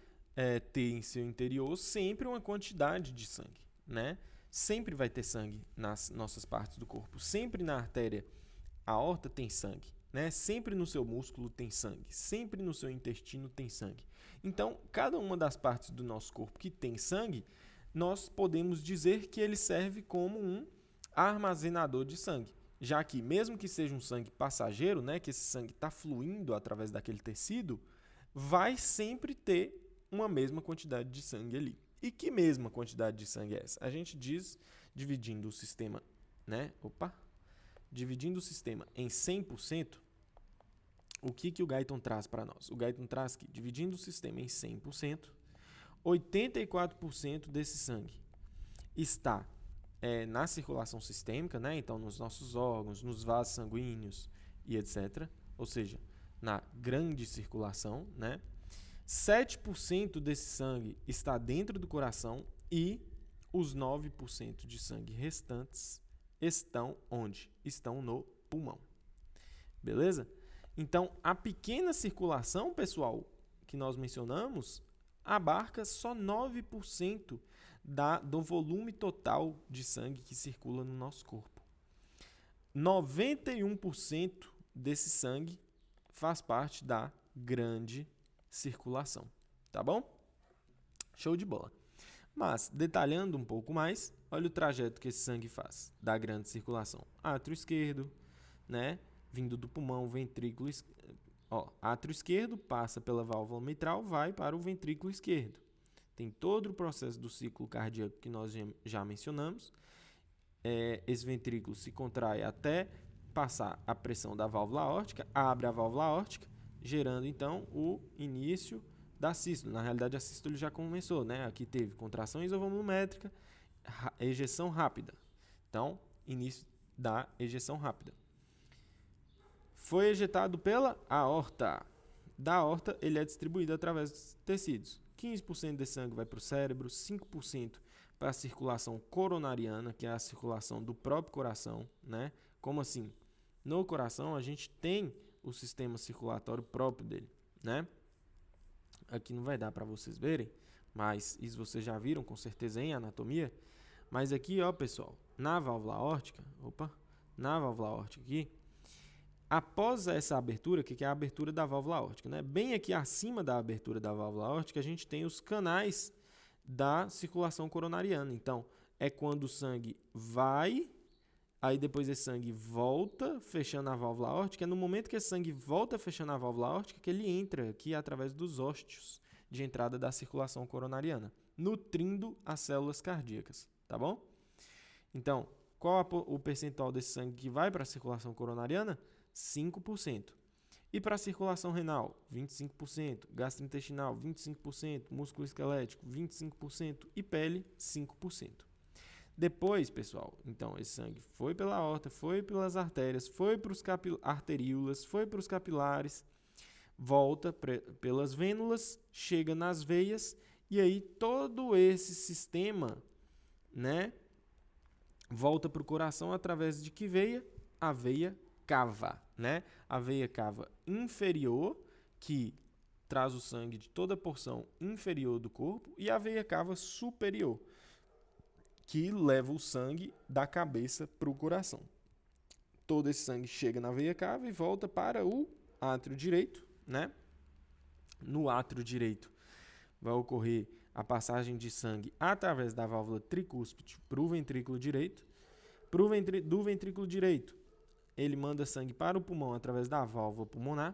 ter em seu interior sempre uma quantidade de sangue, né? Sempre vai ter sangue nas nossas partes do corpo. Sempre na artéria aorta tem sangue, né? Sempre no seu músculo tem sangue. Sempre no seu intestino tem sangue. Então, cada uma das partes do nosso corpo que tem sangue, nós podemos dizer que ele serve como um armazenador de sangue, já que mesmo que seja um sangue passageiro, né, que esse sangue está fluindo através daquele tecido, vai sempre ter uma mesma quantidade de sangue ali. E que mesma quantidade de sangue é essa? A gente diz, dividindo o sistema, né? Dividindo o sistema em 100%, o que o Guyton traz para nós? O Guyton traz que, dividindo o sistema em 100%, 84% desse sangue está na circulação sistêmica, né? Então nos nossos órgãos, nos vasos sanguíneos e etc. Ou seja, na grande circulação, né? 7% desse sangue está dentro do coração e os 9% de sangue restantes estão onde? Estão no pulmão. Beleza? Então, a pequena circulação, pessoal, que nós mencionamos, abarca só 9% do volume total de sangue que circula no nosso corpo. 91% desse sangue faz parte da grande circulação, tá bom? Show de bola. Mas, detalhando um pouco mais, olha o trajeto que esse sangue faz da grande circulação. Átrio esquerdo, né? Vindo do pulmão, ventrículo esquerdo. Átrio esquerdo passa pela válvula mitral, vai para o ventrículo esquerdo. Tem todo o processo do ciclo cardíaco que nós já mencionamos. Esse ventrículo se contrai até passar a pressão da válvula aórtica, abre a válvula aórtica, gerando então o início da sístole. Na realidade, a sístole já começou, né? Aqui teve contração isovolumétrica, ejeção rápida. Então, início da ejeção rápida. Foi ejetado pela aorta. Da aorta, ele é distribuído através dos tecidos. 15% desse sangue vai para o cérebro, 5% para a circulação coronariana, que é a circulação do próprio coração, né? Como assim? No coração, a gente tem o sistema circulatório próprio dele, né? Aqui não vai dar para vocês verem, mas isso vocês já viram com certeza em anatomia. Mas aqui, ó, pessoal, na válvula aórtica, aqui, após essa abertura, que é a abertura da válvula aórtica, né? Bem aqui acima da abertura da válvula aórtica, a gente tem os canais da circulação coronariana. Então, é quando o sangue vai, aí depois esse sangue volta, fechando a válvula aórtica. É no momento que esse sangue volta fechando a válvula aórtica que ele entra aqui através dos ósteos de entrada da circulação coronariana, nutrindo as células cardíacas, tá bom? Então, qual o percentual desse sangue que vai para a circulação coronariana? 5%. E para a circulação renal, 25%, gastrointestinal, 25%, músculo esquelético, 25% e pele, 5%. Depois, pessoal, então esse sangue foi pela aorta, foi pelas artérias, foi para os arteríolas, foi para os capilares, volta pelas vênulas, chega nas veias e aí todo esse sistema, né, volta para o coração através de que veia? A veia cava, né? A veia cava inferior, que traz o sangue de toda a porção inferior do corpo, e a veia cava superior, que leva o sangue da cabeça para o coração. todo esse sangue chega na veia cava e volta para o átrio direito, né? No átrio direito vai ocorrer a passagem de sangue através da válvula tricúspide para o ventrículo direito. Do ventrículo direito, ele manda sangue para o pulmão através da válvula pulmonar.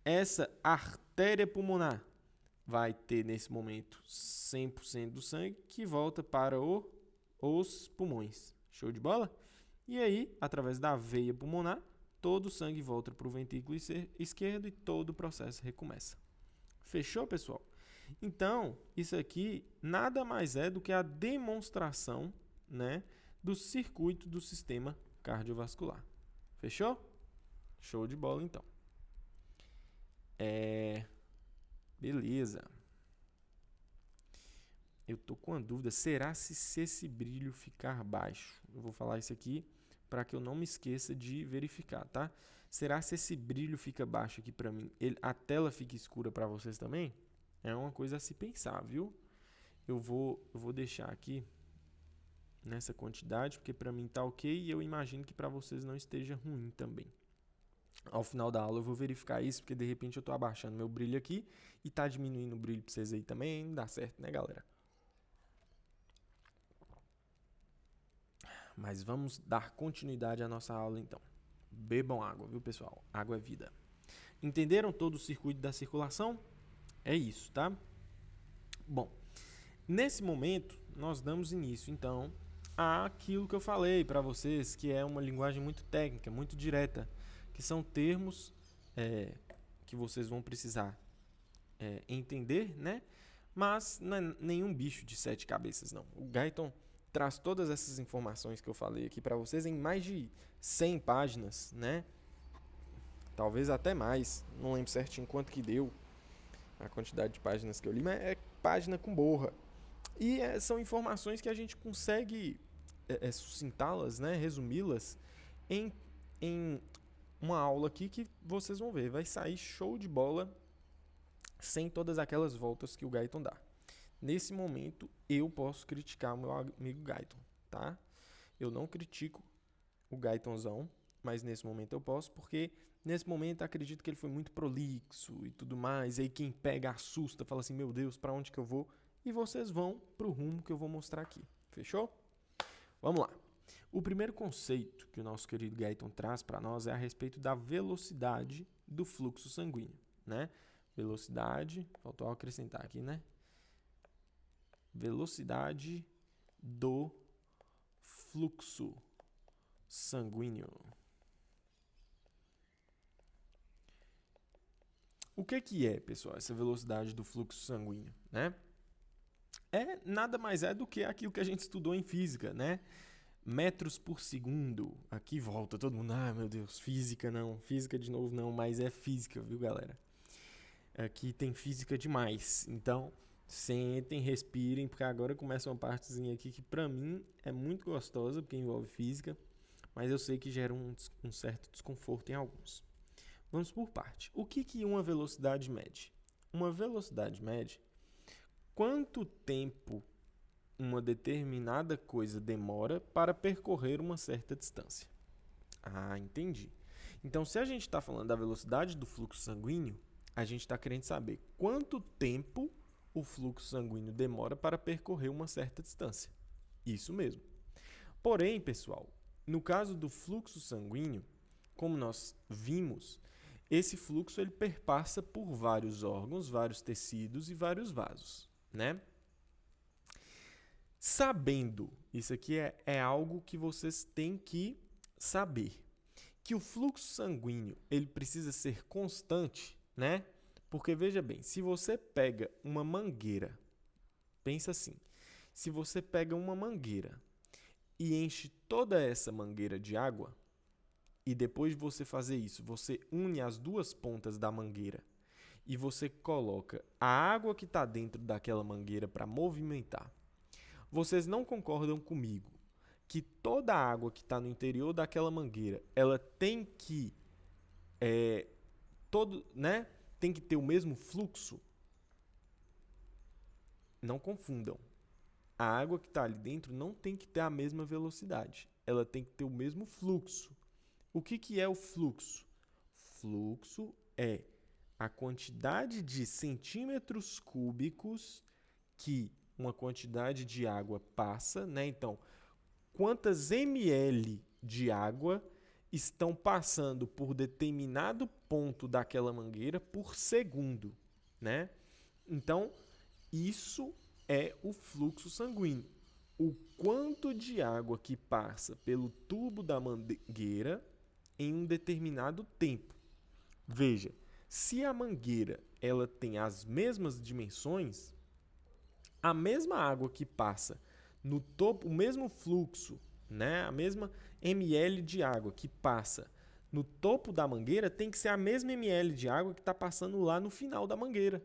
Essa artéria pulmonar vai ter, nesse momento, 100% do sangue que volta para os pulmões. Show de bola? E aí, através da veia pulmonar, todo o sangue volta para o ventrículo esquerdo e todo o processo recomeça. Fechou, pessoal? Então, isso aqui nada mais é do que a demonstração, né, do circuito do sistema cardiovascular. Fechou? Show de bola, então. Beleza. Eu tô com uma dúvida. Será se esse brilho ficar baixo? Eu vou falar isso aqui para que eu não me esqueça de verificar, tá? Será se esse brilho fica baixo aqui para mim? A tela fica escura para vocês também? É uma coisa a se pensar, viu? Eu vou deixar aqui nessa quantidade, porque para mim tá ok e eu imagino que para vocês não esteja ruim também. Ao final da aula eu vou verificar isso, porque de repente eu tô abaixando meu brilho aqui e tá diminuindo o brilho para vocês aí também, não dá certo, né, galera? Mas vamos dar continuidade à nossa aula então. Bebam água, viu, pessoal? Água é vida. Entenderam todo o circuito da circulação? É isso, tá? Bom, nesse momento nós damos início então àquilo que eu falei para vocês, que é uma linguagem muito técnica, muito direta, que são termos que vocês vão precisar entender, né? Mas não é nenhum bicho de 7 cabeças, não. O Guyton traz todas essas informações que eu falei aqui para vocês em mais de 100 páginas, né? Talvez até mais, não lembro certinho quanto que deu a quantidade de páginas que eu li, mas é página com borra. E são informações que a gente consegue sucintá-las, né? Resumi-las em uma aula aqui que vocês vão ver. Vai sair show de bola sem todas aquelas voltas que o Guyton dá. Nesse momento, eu posso criticar o meu amigo Guyton, tá? Eu não critico o Guytonzão, mas nesse momento eu posso, porque nesse momento acredito que ele foi muito prolixo e tudo mais. E aí quem pega assusta, fala assim, meu Deus, para onde que eu vou? E vocês vão para o rumo que eu vou mostrar aqui. Fechou? Vamos lá. O primeiro conceito que o nosso querido Guyton traz para nós é a respeito da velocidade do fluxo sanguíneo, né? Velocidade, faltou acrescentar aqui, né? Velocidade do fluxo sanguíneo. O que é, pessoal, essa velocidade do fluxo sanguíneo, né? Nada mais é do que aquilo que a gente estudou em física, né? Metros por segundo. Aqui volta todo mundo, meu Deus, física não, física de novo não, mas é física, viu, galera? Aqui tem física demais, então sentem, respirem, porque agora começa uma partezinha aqui que pra mim é muito gostosa, porque envolve física, mas eu sei que gera um certo desconforto em alguns. Vamos por parte. O que uma velocidade mede? Uma velocidade mede quanto tempo uma determinada coisa demora para percorrer uma certa distância. Entendi. Então, se a gente está falando da velocidade do fluxo sanguíneo, a gente está querendo saber quanto tempo o fluxo sanguíneo demora para percorrer uma certa distância. Isso mesmo. Porém, pessoal, no caso do fluxo sanguíneo, como nós vimos, esse fluxo ele perpassa por vários órgãos, vários tecidos e vários vasos, né? Sabendo, isso aqui é algo que vocês têm que saber, que o fluxo sanguíneo ele precisa ser constante, né? Porque veja bem, se você pega uma mangueira, pensa assim, se você pega uma mangueira e enche toda essa mangueira de água, e depois de você fazer isso, você une as duas pontas da mangueira e você coloca a água que está dentro daquela mangueira para movimentar, vocês não concordam comigo que toda a água que está no interior daquela mangueira, ela tem que tem que ter o mesmo fluxo? Não confundam. A água que está ali dentro não tem que ter a mesma velocidade. Ela tem que ter o mesmo fluxo. O que é o fluxo? Fluxo é a quantidade de centímetros cúbicos que uma quantidade de água passa, né? Então, quantas ml de água estão passando por determinado ponto daquela mangueira por segundo, né? Então, isso é o fluxo sanguíneo. O quanto de água que passa pelo tubo da mangueira em um determinado tempo. Veja, se a mangueira ela tem as mesmas dimensões, a mesma água que passa no topo, o mesmo fluxo, né? A mesma ml de água que passa no topo da mangueira tem que ser a mesma ml de água que está passando lá no final da mangueira.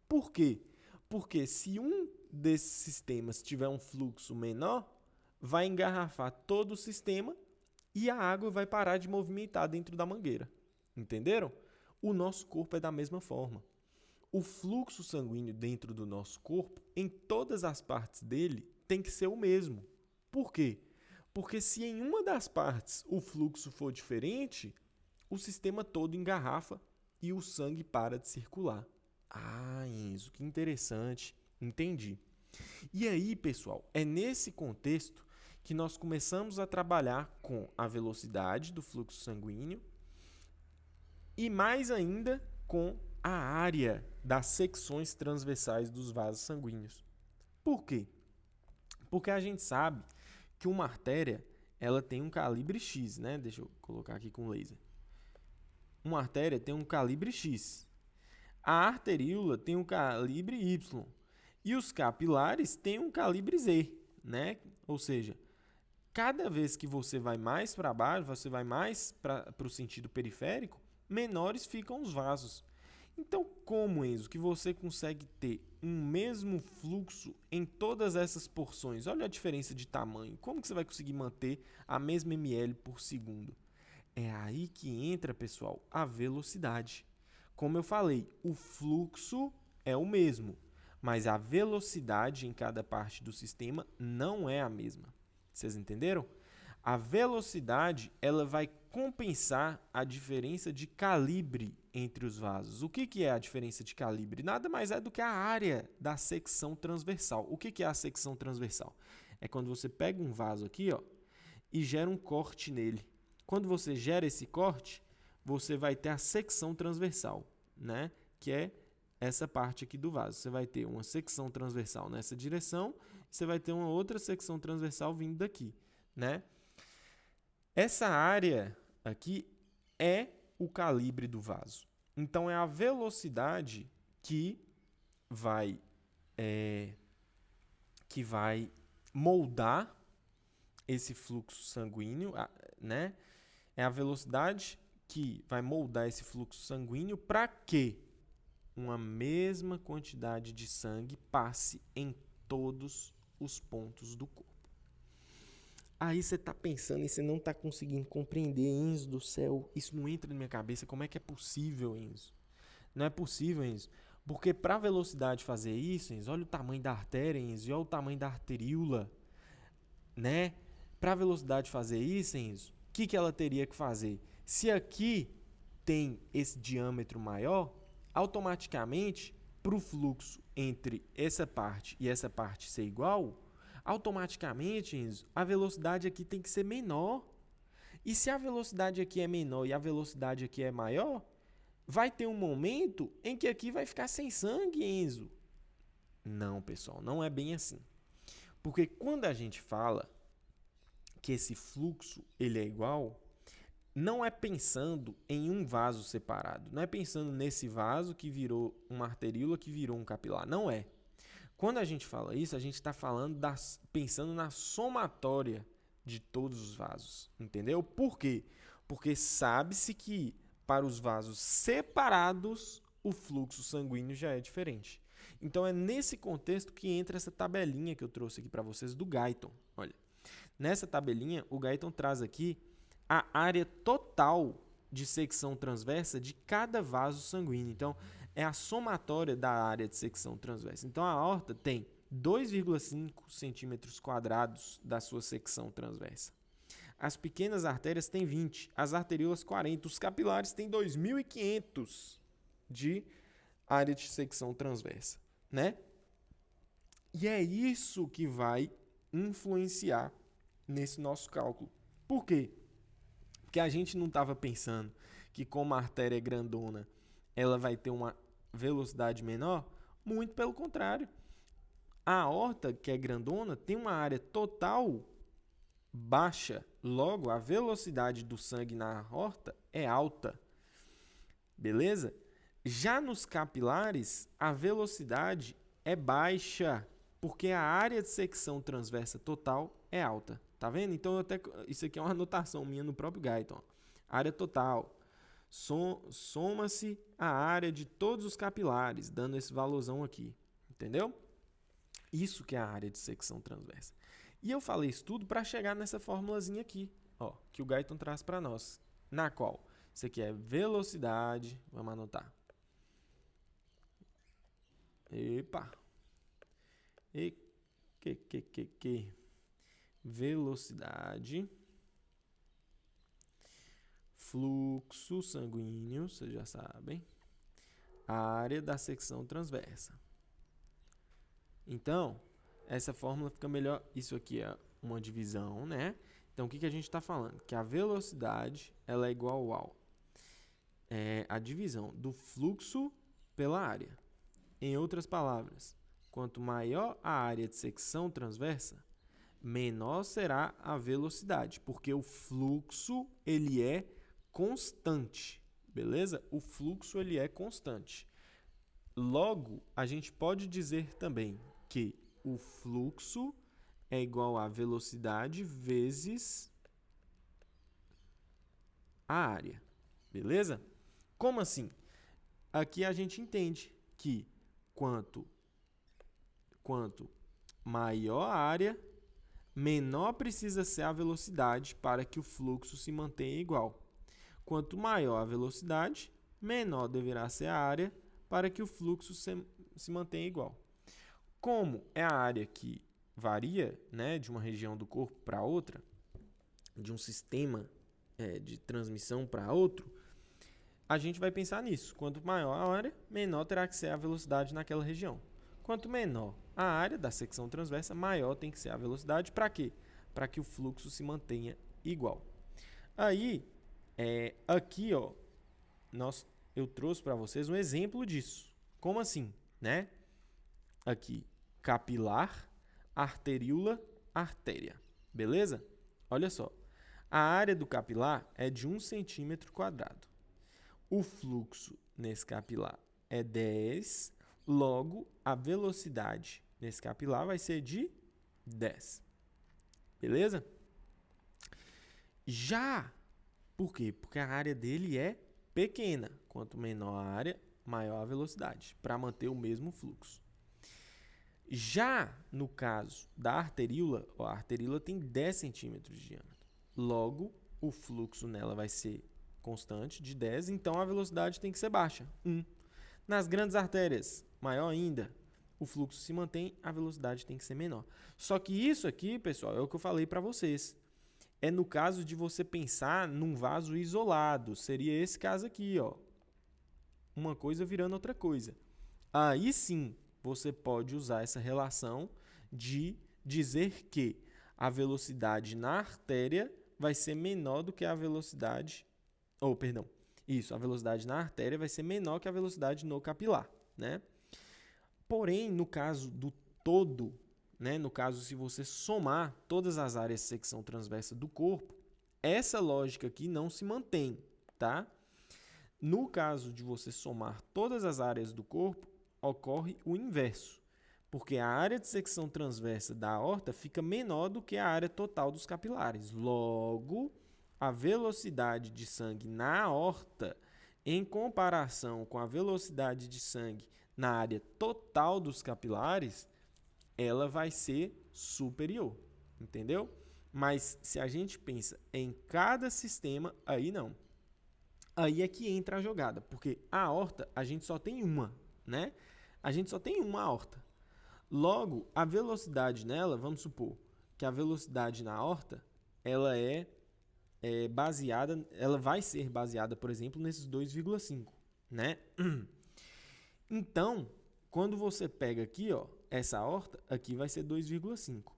Por quê? Porque se um desses sistemas tiver um fluxo menor, vai engarrafar todo o sistema e a água vai parar de movimentar dentro da mangueira. Entenderam? O nosso corpo é da mesma forma. O fluxo sanguíneo dentro do nosso corpo, em todas as partes dele, tem que ser o mesmo. Por quê? Porque se em uma das partes o fluxo for diferente, o sistema todo engarrafa e o sangue para de circular. Ah, Enzo, que interessante. Entendi. E aí, pessoal, é nesse contexto que nós começamos a trabalhar com a velocidade do fluxo sanguíneo e mais ainda com a área das secções transversais dos vasos sanguíneos. Por quê? Porque a gente sabe que uma artéria ela tem um calibre X, né? Deixa eu colocar aqui com laser. Uma artéria tem um calibre X. A arteríola tem um calibre Y. E os capilares têm um calibre Z, né? Ou seja, cada vez que você vai mais para baixo, você vai mais para o sentido periférico, menores ficam os vasos. Então, como, Enzo, que você consegue ter um mesmo fluxo em todas essas porções? Olha a diferença de tamanho. Como que você vai conseguir manter a mesma ml por segundo? É aí que entra, pessoal, a velocidade. Como eu falei, o fluxo é o mesmo, mas a velocidade em cada parte do sistema não é a mesma. Vocês entenderam? A velocidade ela vai compensar a diferença de calibre entre os vasos. O que é a diferença de calibre? Nada mais é do que a área da secção transversal. O que é a secção transversal? É quando você pega um vaso aqui, ó, e gera um corte nele. Quando você gera esse corte, você vai ter a secção transversal, né? Que é essa parte aqui do vaso. Você vai ter uma secção transversal nessa direção, e você vai ter uma outra secção transversal vindo daqui, né? Essa área aqui é o calibre do vaso. Então, é a velocidade que vai moldar esse fluxo sanguíneo, né? É a velocidade que vai moldar esse fluxo sanguíneo para que uma mesma quantidade de sangue passe em todos os pontos do corpo. Aí você está pensando e você não está conseguindo compreender, Enzo do céu. Isso não entra na minha cabeça. Como é que é possível, Enzo? Não é possível, Enzo. Porque para a velocidade fazer isso, Enzo, olha o tamanho da artéria, Enzo, e olha o tamanho da arteríola, né? Para a velocidade fazer isso, Enzo, o que ela teria que fazer? Se aqui tem esse diâmetro maior, automaticamente, para o fluxo entre essa parte e essa parte ser igual, automaticamente, Enzo, a velocidade aqui tem que ser menor. E se a velocidade aqui é menor e a velocidade aqui é maior, vai ter um momento em que aqui vai ficar sem sangue, Enzo. Não, pessoal, não é bem assim. Porque quando a gente fala que esse fluxo ele é igual, não é pensando em um vaso separado. Não é pensando nesse vaso que virou uma arteríola, que virou um capilar. Não é. Quando a gente fala isso, a gente está pensando na somatória de todos os vasos, entendeu? Por quê? Porque sabe-se que para os vasos separados, o fluxo sanguíneo já é diferente. Então, é nesse contexto que entra essa tabelinha que eu trouxe aqui para vocês do Guyton. Olha, nessa tabelinha, o Guyton traz aqui a área total de secção transversa de cada vaso sanguíneo. Então, é a somatória da área de secção transversa. Então, a aorta tem 2,5 centímetros quadrados da sua secção transversa. as pequenas artérias têm 20, as arteríolas 40, os capilares têm 2.500 de área de secção transversa, né? E é isso que vai influenciar nesse nosso cálculo. Por quê? Porque a gente não estava pensando que como a artéria é grandona, ela vai ter uma velocidade menor? Muito pelo contrário. A aorta, que é grandona, tem uma área total baixa, logo a velocidade do sangue na aorta é alta. Beleza? Já nos capilares, a velocidade é baixa, porque a área de secção transversa total é alta. Tá vendo? Então, isso aqui é uma anotação minha no próprio Guyton. Área total. Soma-se a área de todos os capilares, dando esse valorzão aqui. Entendeu? Isso que é a área de secção transversa. E eu falei isso tudo para chegar nessa formulazinha aqui, ó, que o Guyton traz para nós. Na qual? Isso aqui é velocidade. Vamos anotar. Epa. Velocidade. Fluxo sanguíneo, vocês já sabem. Área da secção transversa. Então, essa fórmula fica melhor. Isso aqui é uma divisão, né? Então, o que a gente está falando? Que a velocidade ela é igual ao a divisão do fluxo pela área. Em outras palavras, quanto maior a área de secção transversa, menor será a velocidade, porque o fluxo ele é constante, beleza? O fluxo ele é constante. Logo, a gente pode dizer também que o fluxo é igual a velocidade vezes a área, beleza? Como assim? Aqui a gente entende que quanto maior a área, menor precisa ser a velocidade para que o fluxo se mantenha igual. Quanto maior a velocidade, menor deverá ser a área para que o fluxo se mantenha igual. Como é a área que varia, né, de uma região do corpo para outra, de um sistema de transmissão para outro, a gente vai pensar nisso. Quanto maior a área, menor terá que ser a velocidade naquela região. Quanto menor a área da secção transversa, maior tem que ser a velocidade. Para quê? Para que o fluxo se mantenha igual. Aí, aqui, ó, eu trouxe para vocês um exemplo disso. Como assim, né? Aqui, capilar, arteríola, artéria. Beleza? Olha só. A área do capilar é de 1 centímetro quadrado. O fluxo nesse capilar é 10, logo a velocidade nesse capilar vai ser de 10. Beleza? Já, por quê? Porque a área dele é pequena. Quanto menor a área, maior a velocidade, para manter o mesmo fluxo. Já no caso da arteríola, a arteríola tem 10 centímetros de diâmetro. Logo, o fluxo nela vai ser constante de 10, então a velocidade tem que ser baixa, 1. Nas grandes artérias, maior ainda, o fluxo se mantém, a velocidade tem que ser menor. Só que isso aqui, pessoal, é o que eu falei para vocês. É no caso de você pensar num vaso isolado. Seria esse caso aqui, ó. Uma coisa virando outra coisa. Aí sim, você pode usar essa relação de dizer que a velocidade na artéria vai ser menor do que a velocidade... a velocidade na artéria vai ser menor que a velocidade no capilar, né? Porém, no caso do todo, né, no caso se você somar todas as áreas de secção transversa do corpo, essa lógica aqui não se mantém, tá? No caso de você somar todas as áreas do corpo, ocorre o inverso, porque a área de secção transversa da aorta fica menor do que a área total dos capilares. Logo, a velocidade de sangue na aorta, em comparação com a velocidade de sangue na área total dos capilares, ela vai ser superior, entendeu? Mas se a gente pensa em cada sistema, aí não. Aí é que entra a jogada, porque a aorta a gente só tem uma, né? A gente só tem uma aorta. Logo, a velocidade nela, vamos supor que a velocidade na aorta, ela é ela vai ser baseada, por exemplo, nesses 2,5, né? Então, quando você pega aqui, ó, essa horta, aqui vai ser 2,5.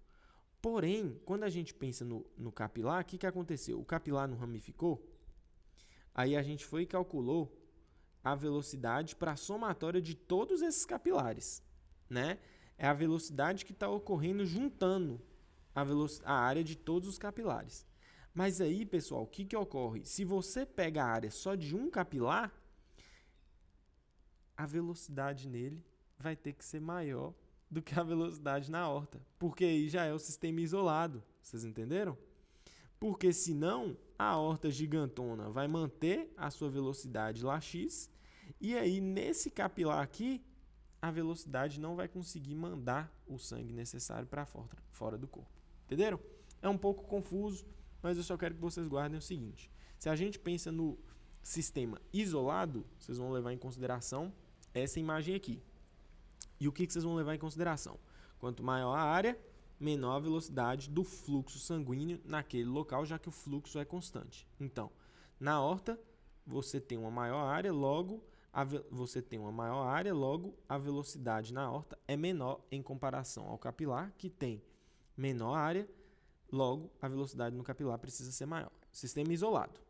Porém, quando a gente pensa no capilar, o que aconteceu? O capilar não ramificou, aí a gente foi e calculou a velocidade para a somatória de todos esses capilares, né? É a velocidade que está ocorrendo juntando a área de todos os capilares. Mas aí, pessoal, o que ocorre? Se você pega a área só de um capilar, a velocidade nele vai ter que ser maior do que a velocidade na horta, porque aí já é o sistema isolado, vocês entenderam? Porque senão a horta gigantona vai manter a sua velocidade lá x, e aí nesse capilar aqui, a velocidade não vai conseguir mandar o sangue necessário para fora do corpo. Entenderam? É um pouco confuso, mas eu só quero que vocês guardem o seguinte. Se a gente pensa no sistema isolado, vocês vão levar em consideração essa imagem aqui. E o que vocês vão levar em consideração? Quanto maior a área, menor a velocidade do fluxo sanguíneo naquele local, já que o fluxo é constante. Então, na horta, você tem uma maior área, logo a velocidade na horta é menor em comparação ao capilar, que tem menor área, logo a velocidade no capilar precisa ser maior. Sistema isolado.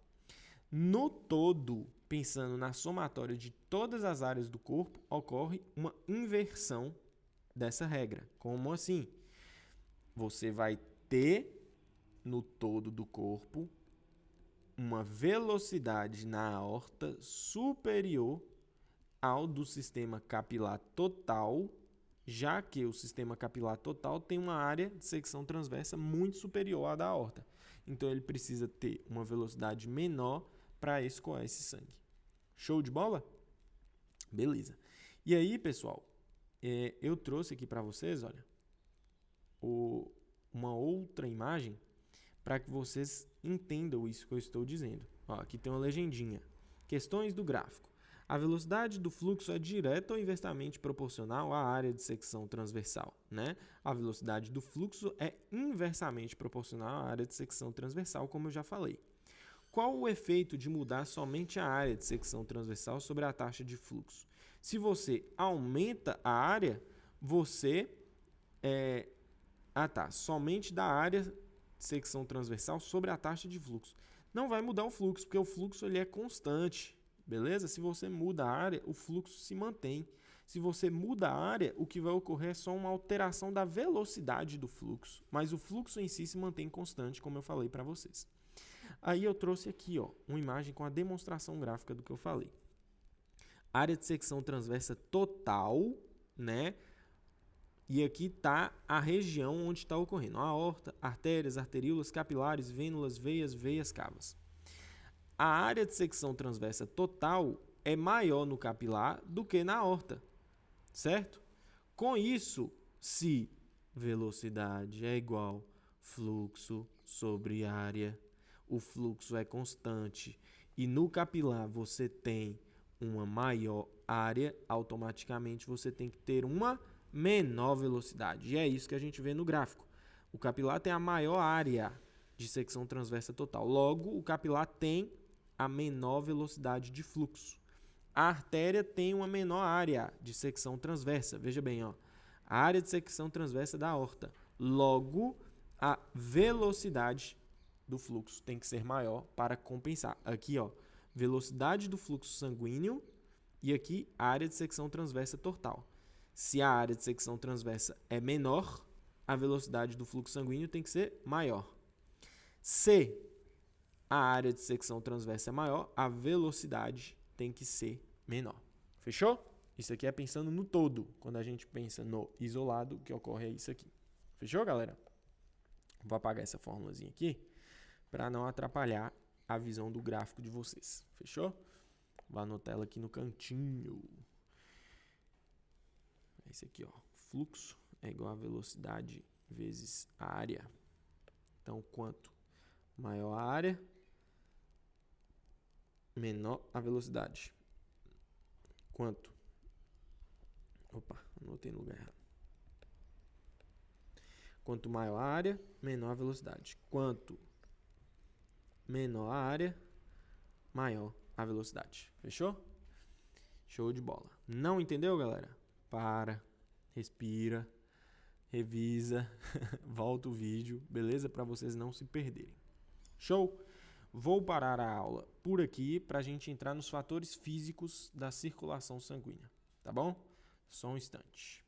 No todo, pensando na somatória de todas as áreas do corpo, ocorre uma inversão dessa regra. Como assim? Você vai ter no todo do corpo uma velocidade na aorta superior ao do sistema capilar total, já que o sistema capilar total tem uma área de secção transversa muito superior à da aorta. Então, ele precisa ter uma velocidade menor para escoar esse sangue. Show de bola? Beleza. E aí, pessoal, eu trouxe aqui para vocês, olha, uma outra imagem para que vocês entendam isso que eu estou dizendo. Ó, aqui tem uma legendinha. Questões do gráfico. A velocidade do fluxo é direta ou inversamente proporcional à área de secção transversal, né? A velocidade do fluxo é inversamente proporcional à área de secção transversal, como eu já falei. Qual o efeito de mudar somente a área de secção transversal sobre a taxa de fluxo? Se você aumenta a área, você... somente da área de secção transversal sobre a taxa de fluxo. Não vai mudar o fluxo, porque o fluxo ele é constante, beleza? Se você muda a área, o fluxo se mantém. Se você muda a área, o que vai ocorrer é só uma alteração da velocidade do fluxo, mas o fluxo em si se mantém constante, como eu falei para vocês. Aí eu trouxe aqui, ó, uma imagem com a demonstração gráfica do que eu falei. Área de secção transversa total, né? E aqui está a região onde está ocorrendo. A aorta, artérias, arteríolas, capilares, vênulas, veias, cavas. A área de secção transversa total é maior no capilar do que na aorta, certo? Com isso, se velocidade é igual fluxo sobre área, o fluxo é constante e no capilar você tem uma maior área, automaticamente você tem que ter uma menor velocidade. E é isso que a gente vê no gráfico. O capilar tem a maior área de secção transversa total. Logo, o capilar tem a menor velocidade de fluxo. A artéria tem uma menor área de secção transversa. Veja bem, ó, a área de secção transversa da aorta. Logo, a velocidade do fluxo tem que ser maior para compensar. Aqui, ó, velocidade do fluxo sanguíneo e aqui a área de secção transversa total. Se a área de secção transversa é menor, a velocidade do fluxo sanguíneo tem que ser maior. Se a área de secção transversa é maior, a velocidade tem que ser menor. Fechou? Isso aqui é pensando no todo. Quando a gente pensa no isolado, o que ocorre é isso aqui. Fechou, galera? Vou apagar essa formulazinha aqui para não atrapalhar a visão do gráfico de vocês. Fechou? Vou anotar ela aqui no cantinho. Esse aqui, ó, fluxo é igual a velocidade vezes a área. Então, quanto maior a área, menor a velocidade. Anotei no lugar errado. Quanto maior a área, menor a velocidade. Quanto menor a área, maior a velocidade. Fechou? Show de bola. Não entendeu, galera? Para, respira, revisa, volta o vídeo, beleza? Para vocês não se perderem. Show? Vou parar a aula por aqui para a gente entrar nos fatores físicos da circulação sanguínea, tá bom? Só um instante.